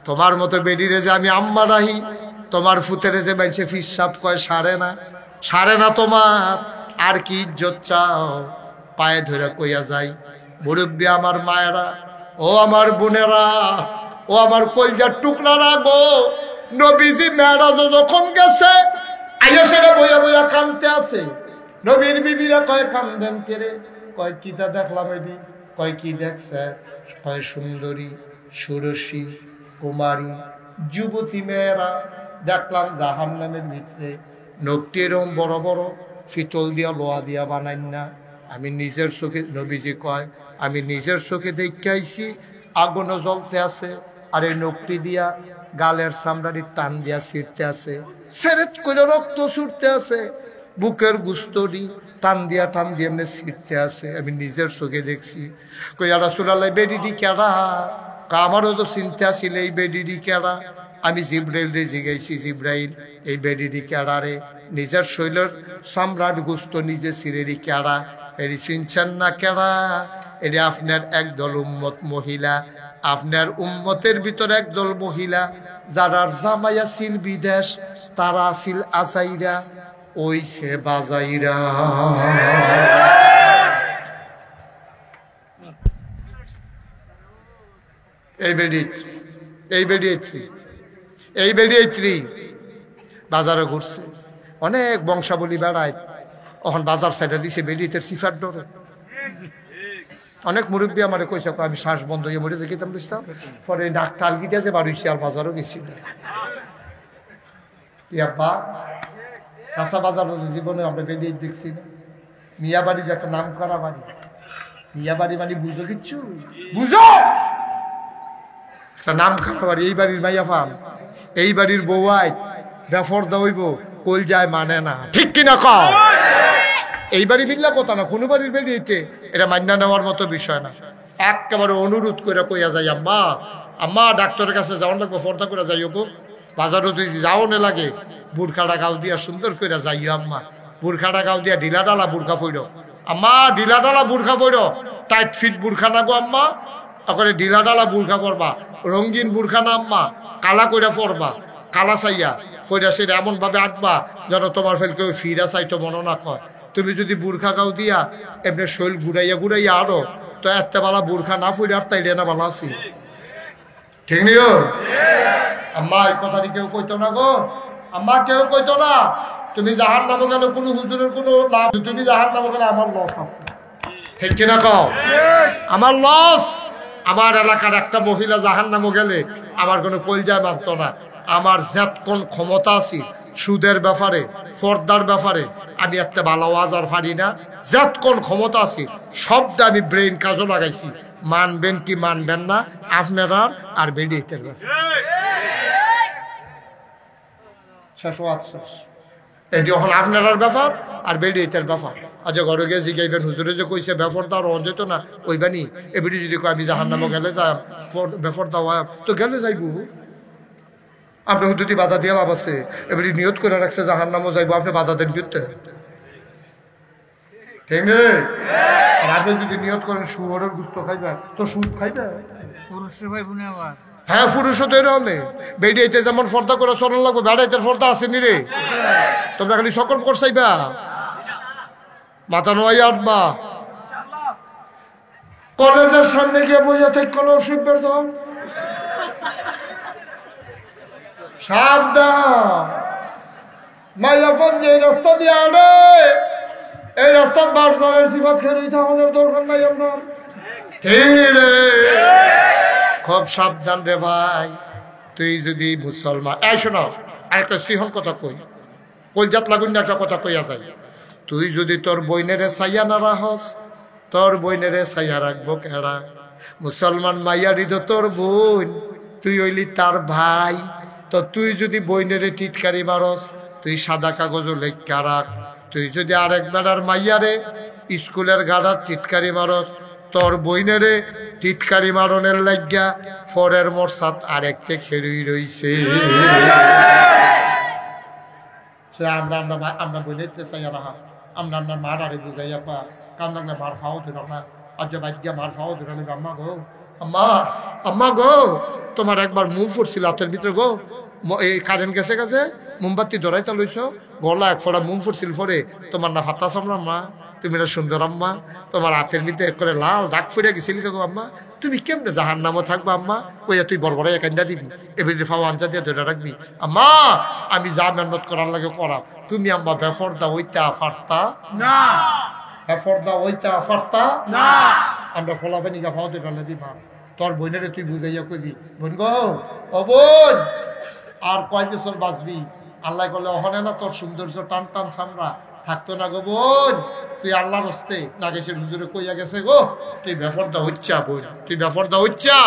তোমার মতো বেডিরে যে আমি আম্মা ডাহি, তোমার ফুতেরে যে বাইছে ফিসাব কয় সাড়ে না, সাড়ে না তোমার আর কি ইজ্জত চাও? পায়ে ধরে কইয়া যাই, মুরব্বী আমার মায়েরা, ও আমার বোনেরা, ও আমার কলজার টুকরারা গো, নবীজি মেরাজ যখন গেছে আইয়া সেটা বইয়া বইয়া কান্দতে আছে। নবীর বিবিরা কয় কান্দেন কেরে? কয় কিতা দেখলাম এদি? কয় কি দেখছে? কয় সুন্দরী সুরসী কুমারী যুবতী মেয়েরা দেখলাম জাহান্নামের ভিতরে, নখটি এরকম বড় বড়, ফিতল দিয়া লোহা দিয়া বানাইন না, আমি নিজের চোখে, নবীজি কয় আমি নিজের চোখে দেখে আইছি, আগুনও জ্বলতে আছে, আর এই নখটি দিয়া গালের চামড়ারি টান দিয়া ছিঁড়তে আছে, সেরেট করে রক্ত ছুটতে আছে, বুকের গুস্তরি টান দিয়া এমনি ছিঁড়তে আছে, আমি নিজের চোখে দেখছি। কই আর রাসূলুল্লাহ বেডিডি কেডা? আমারও তো চিন্তা ছিল এই বেডিডি কেডা? আমি জিব্রাইল রে জিগাইছি, জিব্রাইল এই বেডিডি কেডা রে? নিজের শৈলের সম্রাট গুস্ত নিজে ছিঁড়েরি কেডা? এটি চিনছেন না কেডা? এটি আপনার একদল উম্মত মহিলা, আপনার উম্মতের ভিতরে একদল মহিলা যারার জামাই আছিল বিদেশ, তারা আছিল আজাইরা, ওই সে বাজাইরা। এই বেড়ি বাজারে ঘুরছে, অনেক বংশাবলী বেড়ায়, এখন বাজার সাইডে দিছে বেডিতের সিফার ডরে। অনেক মুরব্বী আমার কইছে আমি শ্বাস বন্ধ হয়ে মরে যেতাম বুঝতাম, পরে ডাক্তার আলগিতে যে বাড়িছি আর বাজারও গেছি বা কাঁচা বাজার জীবনে আমরা বেরিয়ে দেখছি না। মিয়া বাড়ি যে একটা নাম করা বাড়ি, মিয়া বাড়ি মানে বুঝো কিচ্ছু? বুঝো একটা নাম করা বাড়ি, এই বাড়ির মাইয়া ফাম, এই বাড়ির বউয়াই বেফর দইব কল যায় মানে না, ঠিক কিনা কও? এই বাড়ি বিল্লা কথা না, কোনো বাড়ির বেরিয়েছে এটা মান্না নেওয়ার মতো বিষয় না। একেবারে অনুরোধ করে কইয়া যাই, আম্মা আম্মা ডাক্তারের কাছে যাওয়ার লাগবো, ফর্দা করে যাইও গো, বাজারও যদি যাও না লাগে বুড়খাটা গাও দিয়া সুন্দর করে যাইও আম্মা, বুরখাটা গাও দিয়া ঢিলা ডালা বুরখা ফইর আম্মা ঢিলা ডালা বুরখা ফইর টাইট ফিট বুরখা না গো আম্মা ওখানে ঢিলা ডালা বুরখা পরবা রঙিন বুরখা না আম্মা কালা কইরা পরবা কালা চাইয়া ফইরা সেটা এমন ভাবে আঁকবা যেন তোমার ফেল কেউ ফিরা চাইতো মনে না কয় তুমি যদি বুরখা গাও দিয়া এমনি শৈল ঘুরাইয়া ঘুরাইয়া আরো তো এত বালা বুরখা না ফইরা আর তাইলে না বালা আছি ঠিক নিও আম্মা এই কথাটি কেউ কইতো না গো আম্মা কেউ কইতো না তুমি জাহান নামো গেলে কোনো হুজুরের কোনো লাভ তুমি জাহান নামো গেলে আমার লস আছে ঠিক কিনা কও আমার লস আমার এলাকার একটা মহিলা জাহান নামো গেলে আমার কোনো কলজায় মানত না আমার কোন ক্ষমতা আছে সুদের ব্যাপারে ফর্দার ব্যাপারে আমি একটা ভালো আওয়াজ আর পারি না কোন ক্ষমতা আছে সবটা আমি ব্রেন কাজও লাগাইছি মানবেন কি মানবেন না আপনারা আর বেরিয়ে ব্যাপার শেষ এটি এখন আপনার ব্যাপার আর বেডিয়েতের ব্যাপার আজ ঘরে গিয়ে জিগাইবেন হুজুরে যে কইছে ব্যাপার দাও রন যেত না ওইবানি এবারে যদি আমি জাহান নামো গেলে যা ব্যাপার দাও তো গেলে যাইব আপনি হুজুরি বাধা দিয়ে লাভ আছে এবারে নিয়ত করে রাখছে জাহান নামও যাইবো আপনি বাধা দেন কিন্তু ঠিক রে আর আপনি যদি নিয়ত করেন শুয়োরের গুস্ত খাইবে তো সুদ খাইবে পুরুষের ভাই শুনে আবার হ্যাঁ পুরুষও তো এরকমে বেডিয়েতে যেমন ফর্দা করে চলন লাগবে বেড়াইতে ফর্দা আসেনি রে তোমরা খালি সকল করছাইবা মাথা নোয়াই আটবা কলেজের সামনে গিয়ে বইয়া থেকে কোনো অসুবিধার দম সাবধান মাইয়া ফোন যে রাস্তা দিয়ে আড়ে এই রাস্তার বারসালের সিফাত খেয়ে থাকানোর দরকার নাই আপনার ঠিক রে খুব সাবধান রে ভাই তুই যদি মুসলমান এই শোনো আরেকটা সিহন কথা কই কলজাত লাগুন না একটা কথা কইয়া যায় তুই যদি তোর বইনেরে ছাইয়া না রাখস তোর বইনেরে ছাইয়া রাখবো কেডা মুসলমান মাইয়া হৃদ তোর বোন তুই হইলি তার ভাই তো তুই যদি বইনেরে টিটকারি মারস তুই সাদা কাগজ লেখা রাখ তুই যদি আরেক বেড়ার মাইয়ারে স্কুলের গাড়ার টিটকারি মারস তোর বইনেরে টিটকারি মারনের লাগিয়া ফরের মোরসাদ আরেকতে খেরুই রইছে সে আমরা বইনেতে চাইয়া রাখা আমরা আপনার মার আরে বুঝাইয়া পা কান্না মার খাওয়া ধরা না আজ বাজ্যা মার খাওয়া ধরা নেবে আম্মা গো আম্মা গো তোমার একবার মুখ ফুটছিল হাতের ভিতরে গো এই কারেন্ট গেছে গেছে মোমবাতি ধরাইতে লইছ গলা এক ফোড়া মুখ ফুটছিল ফরে তোমার না ফাতা সামরা মা তুমি না সুন্দর আম্মা তোমার হাতের মধ্যে করে লাল দাগ ফুটে গেছিলি গো আম্মা তুমি কেমনে জাহান নামও থাকবা আম্মা কইয়া তুই বড় বড় কান্দা দিবি এবারে ফাও আঞ্জা দিয়ে ধরে রাখবি আম্মা আমি যা মেহনত করার লাগে করা তুমি আম্মা বেফরদা হইতা ফারতা না বেফরদা হইতা ফারতা না আমরা ফলাফানি গা ফাও ধরে দিবা তোর বোনেরে তুই বুঝাইয়া কইবি বোন গো ও বোন আর কয় বছর বাঁচবি আল্লাহ করলে ওখানে না তোর সৌন্দর্য টান টান চামড়া থাকতো না গো বোন তুই আল্লাহর হস্তে নাগেশের হুজুরে কইয়া গেছে গো তুই বেফরদা হচ্ছা বোন তুই বেফরদা হচ্ছা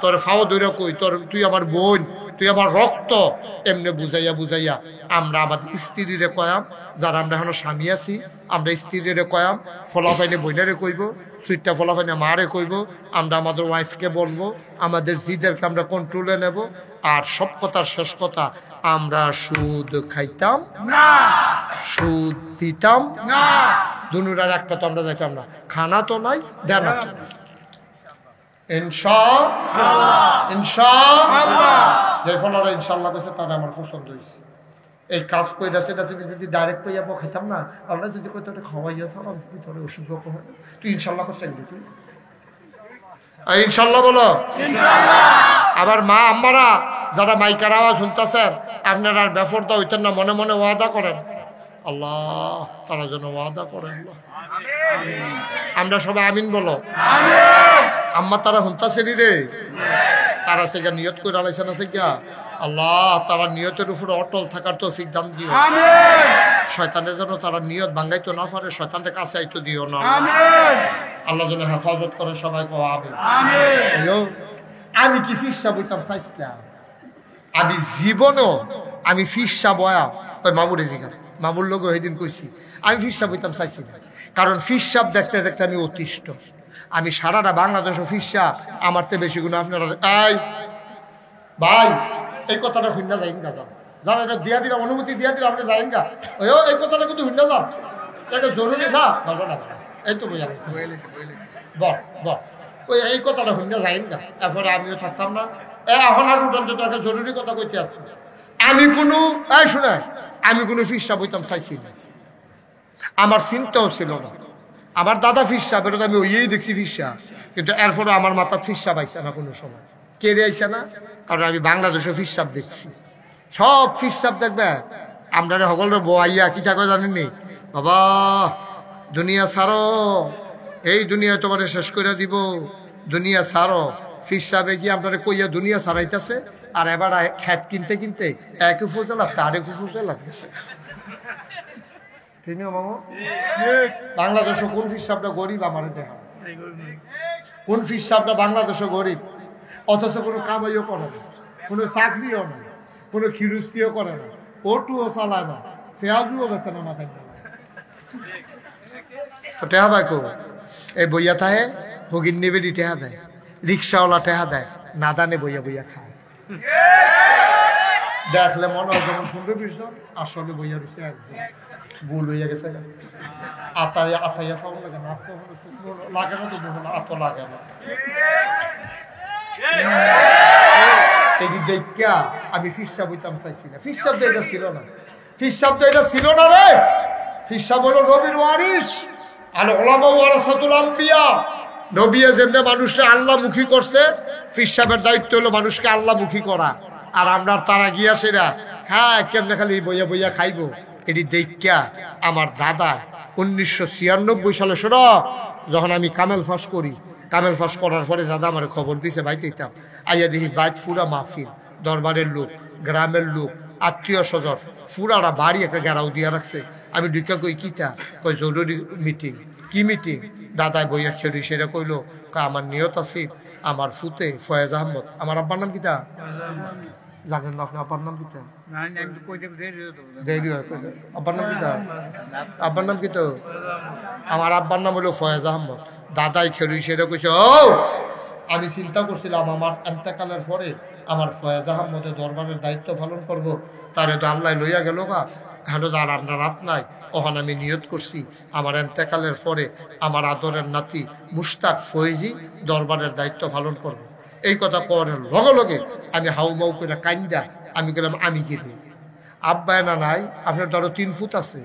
তোর ফাও ধরে কই তোর তুই আমার বোন তুই আমার রক্ত এমনি বুঝাইয়া বুঝাইয়া আমরা আমাদের স্ত্রীরে কয়াম যারা আমরা এখনো স্বামী আছি আমরা স্ত্রীরে কয়াম ফলাফাইনে বইনারে কইব সুইটটা ফলাফাইনে মারে কইব আমরা আমাদের ওয়াইফকে বলবো আমাদের জিদেরকে আমরা কন্ট্রোলে নেব আর সব কথার শেষ কথা আমরা সুদ খাইতাম না সুদ দিতাম না দুনুরার একটা তো আমরা যাইতাম না খানা তো নাই দেন ইনশাআল্লাহ ইনশাআল্লাহ যে ফলারা ইনশাআল্লাহ কাছে তারা আমার পছন্দ হয়েছে এই কাজ কইরা সেটা তুমি যদি ডাইরেক্ট কইয়া খাইতাম না আমরা যদি কইতে খাওয়াইয়া সালাম তুমি তোর অসুখ তুই ইনশাআল্লাহ করতে তুই ইনশাআল্লাহ বলো ইনশাআল্লাহ আবার মা আম্মারা যারা মাইকার আওয়াজ শুনতেছেন আপনারা আর বেফরদা হইতেন না মনে মনে ওয়াদা করেন আল্লাহ তারা যেন ওয়াদা করেন আমরা সবাই আমিন বলো আম্মা তারা শুনতাছেনি রে তারা সেগা নিয়ত করে আলাইছে না সেগা আল্লাহ তারা নিয়তের উপরে অটল থাকার তৌফিক দান দিও শয়তানের জন্য তারা নিয়ত ভাঙাইতো না পারে শয়তানের কাছে আইতো দিও না আল্লাহ যেন হেফাজত করে সবাই কো আমিন আমি কি ফিরসা বইতাম চাইছিলাম আমি জীবনও আমি ফিরসা বয়া ওই মামুরে জিগার মামুর লোক ওইদিন কইছি আমি ফিরসা বইতাম চাইছি কারণ ফিরসাব দেখতে দেখতে আমি অতিষ্ঠ আমি সারাটা বাংলাদেশও ফিরসা আমার তে বেশি গুণ আপনারা এই ভাই এই কথাটা শুননা যাই গাজা যারা এটা দিয়া দিলাম অনুমতি দিয়া দিলাম আপনি যাইন গা ওই এই কথাটা কিন্তু হইনা যান এটা জরুরি না ভালো না এই তো বোঝা গেছে বল ওই এই কথাটা হইনা যাইন গা এরপরে আমিও থাকতাম না এখন আর উঠান যেটা একটা জরুরি কথা কইতে আসছি আমি কোনো শুনে আমি কোনো ফিরসা বইতাম চাইছি না আমার চিন্তাও ছিল না আমার দাদা ফিরসা বেরোতে আমি ওইই দেখছি ফিরসা কিন্তু এরপরে আমার মাথার ফিরসা পাইছে না কোনো সময় কেড়ে আইছে না কারণ আমি বাংলাদেশে ফিরসাব দেখছি সব ফিরসাব দেখবে আমরা সকলের বইয়া কি থাকো জানেননি বাবা দুনিয়া ছাড়ো এই দুনিয়া তোমার শেষ করে দিব দুনিয়া ছাড়ো ফিরসাবে কি আপনারা কইয়া দুনিয়া ছাড়াইতেছে আর এবার খেত কিনতে কিনতে এক উপজেলা তার এক উপজেলা গেছে বাংলাদেশে কোন ফিরসাবটা গরিব আমার দেখা কোন ফিরসাবটা বাংলাদেশে গরিব অথচ কোনো কামাইও করে না কোনো চাকরিও না কোনো খিরুস্তিও করে না অটোও চালায় না পেঁয়াজুও বেছে না মাথায় টেহা ভাই কো এই বইয়া থাহে ভগিন নেবেদি টেহা দেয় রিক্সাওয়ালা টেহা দেয় না দানে বইয়া বইয়া খায় দেখলে মনে হয় যেমন 15-20 আসলে বইয়া রয়েছে একদম ভুল হইয়া গেছে আতাইয়া পাবো লাগে না লাগে না তো আত লাগে না দেখা আমি ফিরসাব হইতাম চাইছি না ফিরসাব তো এটা ছিল না ফিরসাব তো এটা ছিল না রে ফিরসাব হলো নবীর ওয়ারিস আল উলামা ওয়ারাসাতুল আম্বিয়া নবিয়া যেমনে মানুষকে আল্লাহমুখী করছে ফিরসাবের দায়িত্ব হলো মানুষকে আল্লাহমুখী করা আর আমরা তারা গিয়া সেরা হ্যাঁ কেমনে খালি বইয়া বইয়া খাইবো এটি দেখা আমার দাদা 1996 সালে শোনো যখন আমি কামেল ফাঁস করি কামেল ফাঁস করার পরে দাদা আমার খবর দিছে বাইতে দিতাম আইয়া দেখি বাইত ফুরা মাহফিল দরবারের লোক গ্রামের লোক আত্মীয় স্বজন ফুরারা বাড়ি একটা গেরাও দিয়া রাখছে আমি ঢুকা কই কিতা কই জরুরি মিটিং কি মিটিং দাদাই বইয়া খেলি সেটা কইলো আমার নিয়ত আছে আমার ফুতে ফয়েজ আহমদ আমার আব্বার নাম কিতা জানেন না আপনি আব্বার নাম কিতা আব্বার নাম কিতা আব্বার নাম কিতা আমার আব্বার নাম হলো ফয়েজ আহমদ দাদাই খেলি সেটা কইছে ও আমি চিন্তা করছিলাম আমার এন্তেকালের পরে আমার ফয়েজ আহমদের দরবারের দায়িত্ব পালন করব তারে তো আল্লাহ লইয়া গেল গা হ্যাঁ আর আমরা রাত নাই ওখান আমি নিয়ত করছি আমার এন্তেকালের পরে আমার আদরের নাতি মুশতাক ফয়েজি দরবারের দায়িত্ব পালন করব এই কথা করার লগে লগে আমি হাউমাউ করে কান্দা আমি গেলাম আমি কিনি আব্বায় না নাই আপনার ধরো 3 ফুট আছে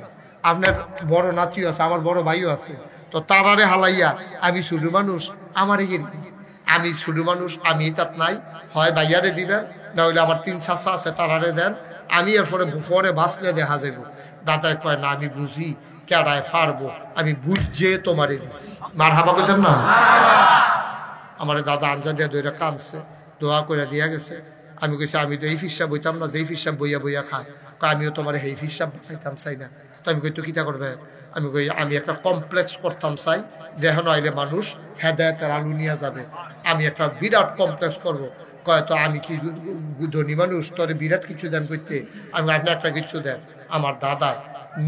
আপনার বড় নাতিও আছে আমার বড় ভাইও আছে তো তারারে হালাইয়া আমি ছোট মানুষ আমারে কিনি আমি ছোট মানুষ আমি তাত নাই হয় ভাইয়ারে দিবেন না হইলে আমার 3 চাচা আছে তারারে দেন আমি এরপরে পরে বাঁচলে দেখা যাইব দাদায় কয় না আমি বুঝি কেডায় পারবো আমি বুঝে তোমারে দিছি মার হাবা কইতেন না আমার দাদা আঞ্জা দিয়া দইরা কানছে দোয়া করে দিয়া গেছে আমি কইছি আমি তো এই ফিরসাব বইতাম না যেই ফিরসাব বইয়া বইয়া খায় আমিও তোমার এই ফিরসাব বানাইতাম চাই না তো আমি কই তো কিতা করবে আমি কই আমি একটা কমপ্লেক্স করতাম চাই যেহেন আইলে মানুষ হেদায়েতের আলু নিয়ে যাবে আমি একটা বিরাট কমপ্লেক্স করব কয় তো আমি কি ধনী মানুষ তোর বিরাট কিছু দেন করতে আমি আপনি একটা কিছু দেন আমার দাদা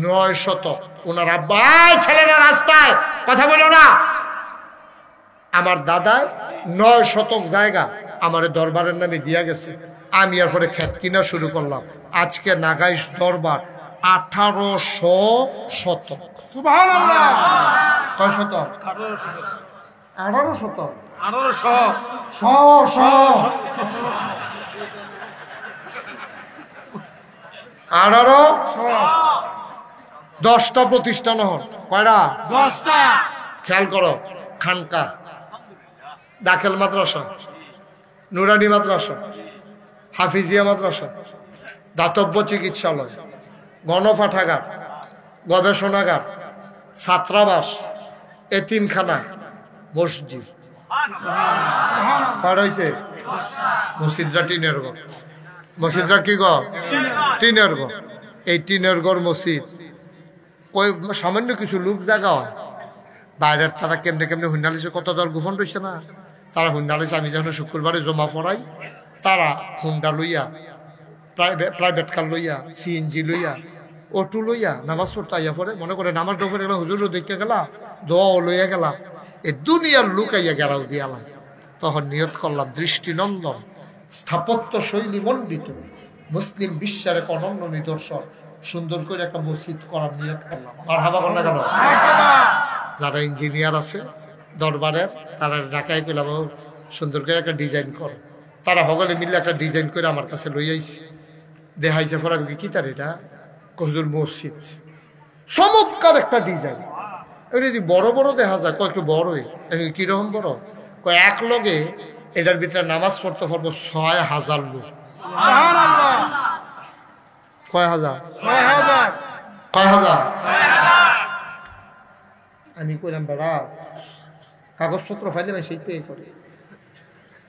900 ওনার আব্বা ছেলেরা রাস্তায় কথা বলো না আমার দাদা 900 জায়গা আমার দরবারের নামে দিয়া গেছে আমি এরপরে ক্ষেত কিনা শুরু করলাম আজকে নাগাইশ দরবার 1800 শতক সুবহানাল্লাহ কয় শতক 18 শতক 10টা প্রতিষ্ঠান হন কয়টা 10টা খেয়াল করো খানকা দাখিল মাদ্রাসা নুরানি মাদ্রাসা হাফিজিয়া মাদ্রাসা দাতব্য চিকিৎসালয় গণপাঠাগার গবেষণাগার ছাত্রাবাস এতিমখানা মসজিদ পার হয়েছে মসজিদরা টিনের ঘর মসজিদরা কি ঘর টিনের ঘর এই টিনের ঘর মসজিদ ওই সামান্য কিছু লোক জায়গা হয় বাইরের তারা কেমনে কেমনে হুন্ডালিছে কত দর গোপন রয়েছে না তারা হুন্ডালিছে আমি যখন শুক্রবারে জমা পড়াই তারা হুন্ডা লইয়া প্রাইভেট কার লইয়া সিএনজি লইয়া অটো লইয়া নামাজ পড়তে আইয়া পড়ে মনে করে নামাজ ডোফরে গেলাম হুজুরও দেখে গেলাম দোয়াও লইয়া গেলাম এই দুনিয়ার লোক আইয়া গেরাও দিয়ালাম তখন নিয়ত করলাম দৃষ্টিনন্দন স্থাপত্য শৈলী মণ্ডিত মুসলিম বিশ্বের এক অনন্য নিদর্শন, সুন্দর করে একটা মসজিদ করার নিয়ত করলাম। আর হাবা কর না কেন? যারা ইঞ্জিনিয়ার আছে দরবারের, তারা ঢাকায় পেলাম সুন্দর করে একটা ডিজাইন করে, তারা সকলে মিলে একটা ডিজাইন করে আমার কাছে লই আইছি, দেখাইছে ফরা কি তার এটা হুজুর মসজিদ, চমৎকার একটা ডিজাইন। এটা যদি বড় বড় দেখা যায়, কয়েকটু বড়ই, কিরকম বড়, কয় এক লগে এটার ভিতরে নামাজ পড়তে পারবো ৬,০০০ লোক। কয় হাজার? ৬,০০০। কয় হাজার? আমি কইলাম বেড়া কাগজপত্র ফাইলে ভাই সেইটাই করে,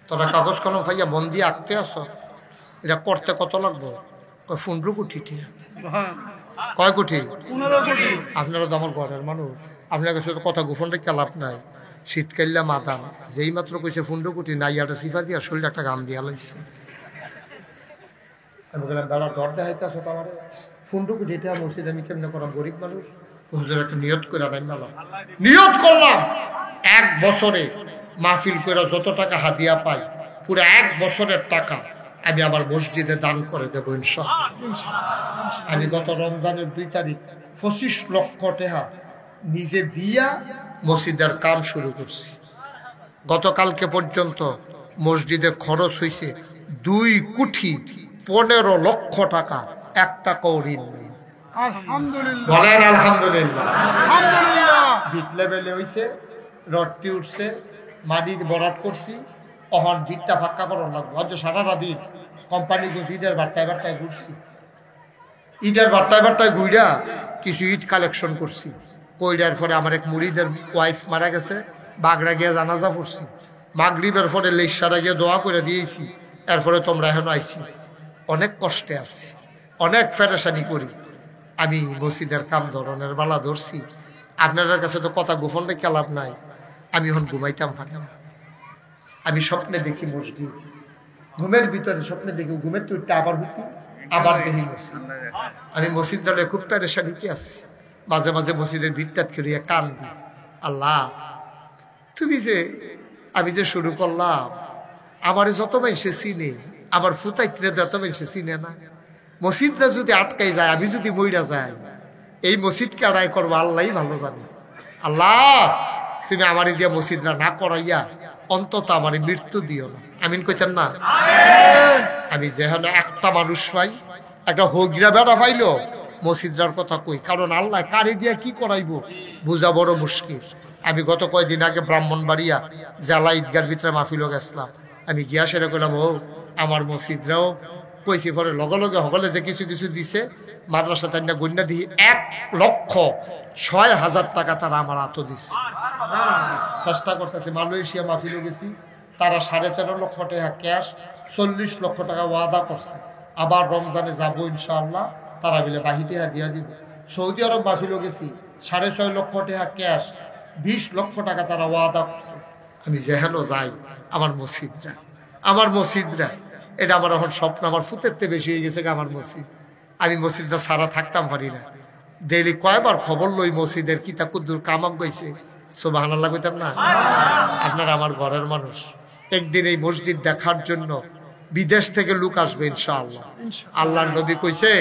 তোরা কাগজ কলম ফাইয়া মন দিয়ে আঁকতে আসো, এটা করতে কত লাগবো? ১৫ কোটি টিয়া। কয় কোটি? ১৫ কোটি। আপনারা তো আমার ঘরের মানুষ, আপনার কাছে তো কথা গোপন রেখে লাভ নাই। শীতকাল্লা মাদান যেই মাত্র কইছে ১৫ কোটি নাই, একটা সিফা দিয়া শরীরে একটা গাম দিয়া লাগছে। আমি বললাম বেড়া ডর দেখাইতে আসো তো আমার ১৫ কোটি এটা মসজিদ আমি কেমনে করাম, গরিব মানুষ। হুজুর একটা নিয়ত করে আনাইলাম, নিয়ত করলাম ১ বছরে মাহফিল করে যত টাকা হাদিয়া পাই পুরো ১ বছরের টাকা আমি আমার মসজিদে দান করে দেবো ইনশাআল্লাহ। আমি গত রমজানের ২ তারিখ ২৫ লক্ষ টাকা নিজে দিয়া মসজিদের কাম শুরু করছি। গতকালকে পর্যন্ত মসজিদে খরচ হয়েছে ২ কোটি ১৫ লক্ষ টাকা, ১ টাকাও ঋণ নেই। বলেন আলহামদুলিল্লাহ। বিট লেভেলে হয়েছে, রডটি উঠছে, মাটি বরাট করছি, অহন বিটটা ফাঁকা করার লাগবে। হয়তো সারা দিন কোম্পানি গেছি, ইটের বাট্টায় বাট্টায় ঘুরছি, ইটের বাট্টায় বাট্টায় ঘুরা কিছু ইট কালেকশন করছি। কইরার পরে আমার এক মুরিদের ওয়াইফ মারা গেছে, বাগড়া গিয়ে জানাজা পড়ছি, মাগরিবের পরে লেসারা গিয়ে দোয়া করে দিয়েছি। এরপরে তোমরা এখন আইছি, অনেক কষ্টে আছি, অনেক ফেরেশানি করি। আমি মসজিদের কাম ধরনের বালা ধরছি। আপনাদের কাছে তো কথা গোপন রেখে লাভ নাই। আমি এখন ঘুমাইতাম পারি না, আমি স্বপ্নে দেখি মসজিদ, ঘুমের ভিতরে স্বপ্নে দেখি, ঘুমের তো আবার হইতে আবার দেখি মসজিদ। আমি মসজিদ জালে খুব পেরেশানিতে আছি, মাঝে মাঝে মসজিদের ভিড়টা খেলিয়ে কান্দি, আল্লাহ তুমি যে আমি যে শুরু করলাম, আমার যত মানুষে চিনে, আমার ফুতাইত্রে যত মানুষে চিনে না, মসজিদটা যদি আটকাই যায়, আমি যদি মইরা যাই, এই মসজিদকে আদায় করবো আল্লাহ ভালো জানে। আল্লাহ তুমি আমার দিয়া মসজিদরা না করাইয়া অন্তত আমার মৃত্যু দিও না। আমিন কইতেন না? আমি যেখানে একটা মানুষ পাই, একটা হগিরা বেড়া পাইলো মসজিদরার কথা কই, কারণ আল্লাহ কারে দিয়া কি করাইবো বুঝা বড় মুশকিল। আমি গত কয়েকদিন আগে ব্রাহ্মণবাড়িয়া জেলা ঈদগার ভিতরে মাহফিল গেছিলাম। আমি গিয়া সেটা কইলাম, ও আমার মসজিদরাও কইছি, পরে লগে লগে সকলে যে কিছু কিছু দিছে, মাদ্রাসা তাই না গণ্যা দিয়ে ১,০৬,০০০ টাকা তারা আমার হাতও দিচ্ছে। চেষ্টা করতেছে, মালয়েশিয়া মাহফিলে গেছি, তারা ১৩.৫ লক্ষ টাকা ক্যাশ, ৪০ লক্ষ টাকা ওয়াদা করছে। আবার রমজানে যাবো ইনশাআল্লাহ, তারা মিলে বাহিতে দিয়া দিব। সৌদি আরব মাহফিলে গেছি, ৬.৫ লক্ষ টাকা ক্যাশ, ২০ লক্ষ টাকা তারা ওয়াদা করছে। আমি যেহেন যাই আমার মসজিদরা এটা আমার এখন স্বপ্ন, আমার ফুতেরতে বেশি হয়ে গেছে আমার মসজিদ। আমি মসজিদটা সারা থাকতাম পারি না, ডেইলি কয়বার খবর লই মসজিদের কিতা কুদ্দুর কামাক গইছে, সুবহানাল্লাহ কইতাম না? আপনারা আমার ঘরের মানুষ, একদিন এই মসজিদ দেখার জন্য বিদেশ থেকে লোক আসবে ইনশাআল্লাহ। আল্লাহর নবী কইছে,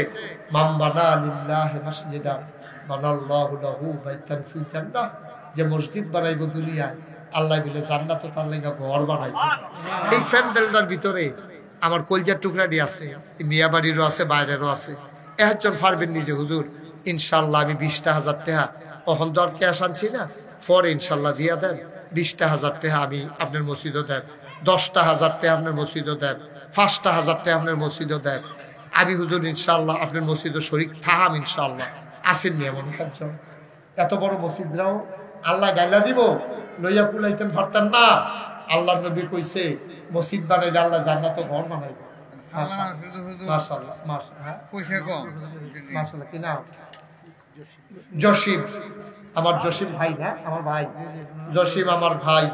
মান বানা লিল্লাহি মাসজিদান বানাল্লাহু লাহু বাইতান ফিল জান্নাহ, যে মসজিদ বানাইবো দুনিয়ায়, আল্লাহ বলে জান্নাতে তার লাগা ঘর বানাইবো। এই প্যান্ডেলটার ভিতরে আমার কলজার টুকরাটি আছে, মিয়া বাড়িরও আছে, বাইরেরও আছে। একজন পারবেন নিজে, হুজুর ইনশাল্লাহ আমি ২০,০০০ টাকা অহন দর ক্যাশ আনছি না, পরে ইনশাল্লাহ দিয়া দেন, ২০,০০০ টাকা আমি আপনার মসজিদও দেন, ১০,০০০ টাকা আপনার মসজিদও দেন, ৫,০০০ টাকা আপনার মসজিদও দেন। আমি হুজুর ইনশাল্লাহ আপনার মসজিদও শরীক থাহাম ইনশাল্লাহ। আসেননি এমন একজন, এত বড় মসজিদরাও আল্লাহ ডাইলা দিব, লইয়া কুলাইতেন পারতেন না। আল্লাহ নবী কইছে, মসজিদ বানাইলে আল্লাহ জান্নাতে ঘর বানাইবে। মাশাআল্লাহ মাশাআল্লাহ, পয়সা কম মাশাআল্লাহ। কি নাম? জসিম, আমার জসিম ভাই না, আমার ভাই জসিম আমার ভাই,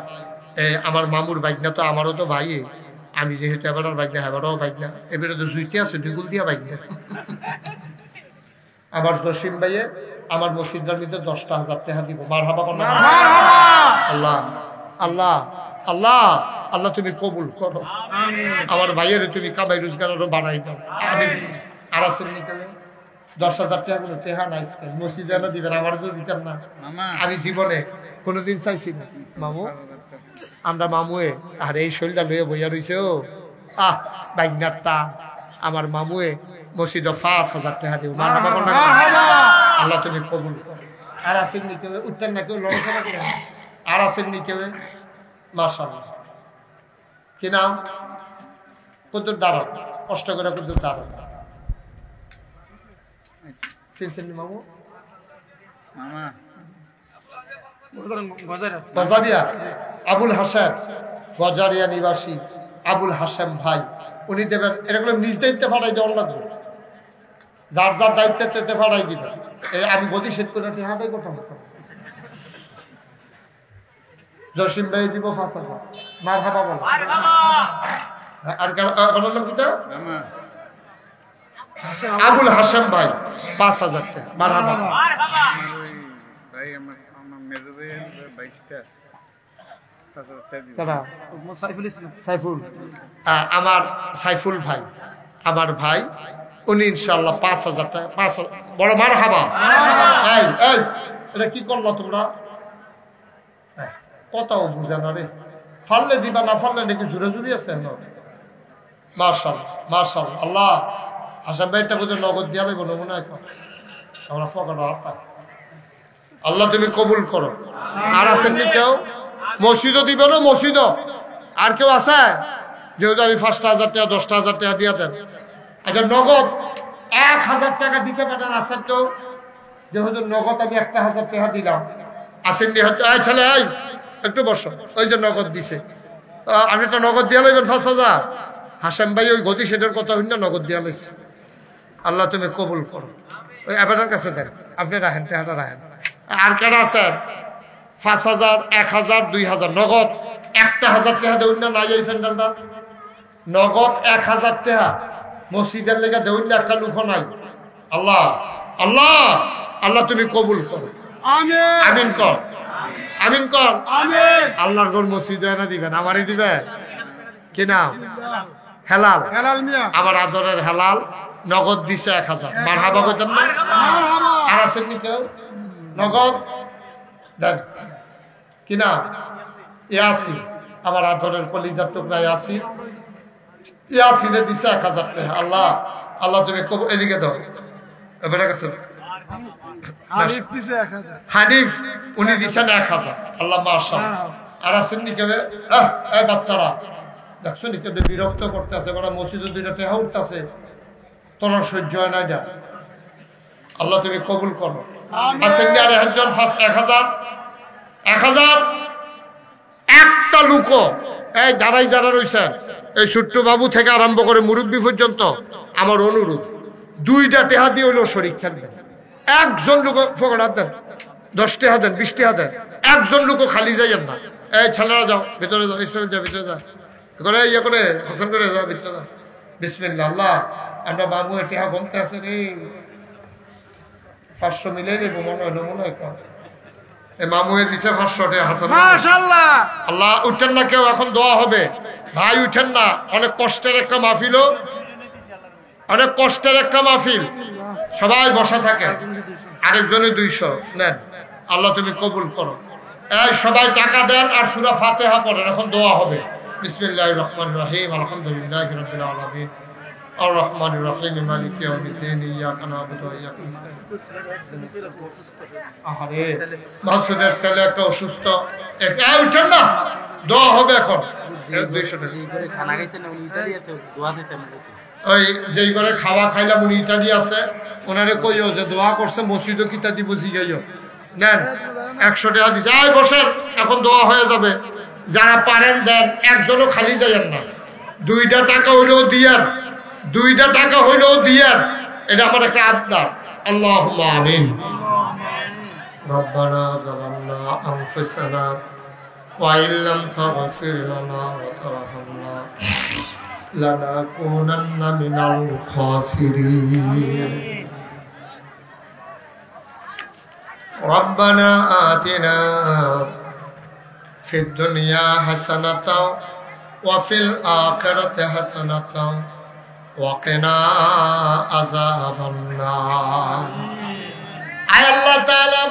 আমার মামুর বাইক না, তো আমারও তো ভাই। আমি যেহেতু এবারও বাইক না, এবারও বাইক না, এবারে তো জুইতে আছে দুগুল দিয়া বাইক না। আমার জসিম ভাইয়ে আমার মসজিদের মধ্যে ১০,০০০ টাকা দিব। মারহাবা করুন। আল্লাহ আল্লাহ আল্লাহ আল্লাহ তুমি কবুল করো। আমার ভাইয়ের তুমি কামাই রোজগার আরো বাড়াই দাও। আর আছেন নিকেলে 10,000 টাকা কোনো টেহা নাই, মসজিদে এনে দিবেন, আমার তো দিতেন না। আমি জীবনে কোনোদিন চাইছি না মামু, আমরা মামুয়ে আর এই শরীরটা লইয়া বইয়া রইছে। ও বাইনার টা আমার মামুয়ে মসজিদে 5,000 টাকা দিব। আল্লাহ তুমি কবুল করো। আর আছেন নি কেউ উঠতেন না, কেউ লড়াচড়া করেন? আর আছেন নি কেউ? মাশাআল্লাহ। কি নাম? কুদ্দুর দারক, কষ্ট করে কুদ্দুর দারক। চিনছেন মামু? গজারিয়া আবুল হাসেম, গজারিয়া নিবাসী আবুল হাসেম ভাই, উনি দেবেন। এরকম নিজ দায়িত্বে ফাটাই দেওয়ার লাগবে, যার যার দায়িত্বে ফাটাই দিবেন। আমি গতি শেষ করে হাতেই করতাম। জসিম ভাই দিব 5,000। মারহাবা বলো। আর কারোর নাম কি? আবুল হাসেম ভাই 5,000 টাকা। মারহাবা। সাইফুল, আমার সাইফুল ভাই, আমার ভাই, উনি ইনশাল্লাহ 5,000 টাকা। 5,000 বড় মারহাবা। এই এই এটা কি করলো তোমরা? কথাও বুঝে না রে। ফাললে দিবা, না ফাললে নাকি জুড়ে জুড়ি আছে। মাশাআল্লাহ মাশাআল্লাহ। আল্লাহ হাসান ভাইটা বোধ নগদ দিয়া লাগবো না মনে হয়। আমরা ফকানো হাত। আল্লাহ তুমি কবুল করো। আর আছেন নি কেউ? মসজিদও দিবে না? মসজিদও আর কেউ আছে? যেহেতু আমি 5,000 টাকা 10,000 টাকা দিয়ে দেন। আচ্ছা নগদ 1,000 টাকা দিতে পারেন? আছেন কেউ? যেহেতু নগদ আমি 1,000 টাকা দিলাম। আসেন নি? ছেলে একটু বসো। ওই যে নগদ দিছে, আমি একটা নগদ দিয়া লইবেন 5,000। হাসান ভাই ওই গতি সেটার কথা হইনা নগদ দিয়া লইছে। আল্লাহ তুমি কবুল করো। ওই অ্যাবাটার কাছে দেন, আপনি রাখেন, টাকাটা রাখেন। আর কারা আছেন? 5,000 1,000 2,000 নগদ 1,000 টাকা দেউন না? নাই এই ফ্যান্ডালটা নগদ 1,000 টাকা মসজিদের লেগে দেউন না? একটা লুকো নাই। আল্লাহ আল্লাহ আল্লাহ তুমি কবুল করো। আমিন কর, আমিন কর। আল্লাহর ঘর মসজিদে এনে দিবেন, আমারই দিবেন। কি নাম? হেলাল। আমার আদরের হেলাল নগদ দিছে 1,000। মারহাবা কইতেন না? আর আছেন নি কেউ? নগদ দেন। কি নাম? ইয়াসিন, আমার আদরের কলিজার টুকরা ইয়াসিন। ইয়াসিনে দিছে 1,000 টাকা। আল্লাহ আল্লাহ তুমি কবুল। এদিকে দাও, এবারে কাছে হানিফ, উনি দিছেন 1,000। আল্লাহ মাশাআল্লাহ। আর আছেন নি কেউ? এই বাচ্চারা দেখছো নি কেউ বিরক্ত করতে আছে? বড় মসজিদে 2টা টেহা উঠতেছে, তোর সহ্য হয় না এটা। আল্লাহ তুমি কবুল করো। আছেন নি আর একজন? 1,000 1,000 একটা লুকো। এই দাঁড়াই যারা রয়েছেন, এই ছোট্ট বাবু থেকে আরম্ভ করে মুরব্বী পর্যন্ত, আমার অনুরোধ 2টা টেহা দিয়ে হইলেও শরীক থাকবেন। একজন লোক ফোকড় হাত দেন, 10 টাকা দেন, 20 টাকা দেন। একজন লোক খালি যাইয়েন না। এই ছেলেরা যাও ভিতরে, যাও ইসরায়েল যাও, ভিতরে যা করে ইয়ে করে হাসান করে যাও, ভিতরে যাও। বিসমিল্লাহ। আল্লাহ আমরা বাবু টেহা গমতে আছে রে, 500 মিলে নেবো মনে হয়, মনে হয় এই মামুয়ে দিছে 500 টাকা। হাসান মাশাআল্লাহ। আল্লাহ উঠেন না কেউ, এখন দোয়া হবে। ভাই উঠেন না, অনেক কষ্টের একটা মাহফিল, অনেক কষ্টের একটা মাহফিল। সবাই বসা থাকে, আরেকজনে 200 নেন। আল্লাহ তুমি কবুল করো। এই সবাই টাকা দেন আর সূরা ফাতিহা পড়েন, এখন দোয়া হবে। বিসমিল্লাহির রহমানির রহিম, আলহামদুলিল্লাহি রাব্বিল আলামিন, আর রহমানির রহিম, মালিকি ইয়াউমিদ্দিন, ইয়াকা না'বুদু ওয়া ইয়াকা নাস্তাইন। আরে মাসুদের ছেলে একটা অসুস্থ, উঠেন না, দোয়া হবে এখন। 200 টাকা খানা খাইতে না, উনি ইতালিতে দোয়া দিতে। ওই যেই করে খাওয়া খাইলাম, উনি ইটালি আছে, ওনারে কইও যে দোয়া করছে মসজিদও কিতা দিব জিগাইও। নেন 100 টাকা দিছে। এই বসেন, এখন দোয়া হয়ে যাবে। যারা পারেন দেন, একজনও খালি যাইয়েন না। 2টা টাকা হইলেও দিয়েন, 2টা টাকা হইলেও দিয়েন। এটা আমার একটা আবদার। আল্লাহুম্মা আমিন। রব্বানা যালামনা আনফুসানা ওয়া ইল্লাম তাগফির লানা ওয়া তারহামনা লানাকুনান্না মিনাল খাসিরিন। রব্বানা আতিনা ফিদ দুনিয়া হাসানাতাও ওয়াফিল আখিরাতি হাসানাতাও ওয়া কিনা আযাবান নার। আয় আল্লাহ তাআলা,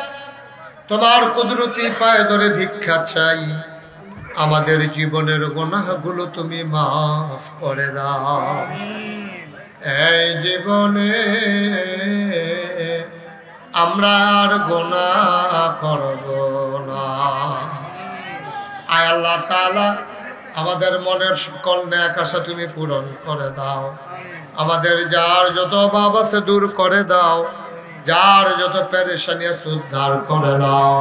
তোমার কুদরতি পায়ে ধরে ভিক্ষা চাই, আমাদের জীবনের গুনাহগুলো তুমি মাফ করে দাও। এই জীবনে আমরা আর গুনাহ করব না। আয় আল্লাহ তাআলা, আমাদের মনের সকল নেক আশা তুমি পূরণ করে দাও। আমাদের যার যত অভাব আছে দূর করে দাও, যার যত পেরেশানি আছে উদ্ধার করে দাও।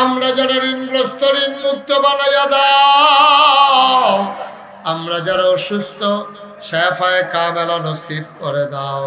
আমরা যারা ঋণগ্রস্ত ঋণ মুক্ত বানাইয়া দাও। আমরা যারা অসুস্থ শেফায়ে কামেলা নসিব করে দাও।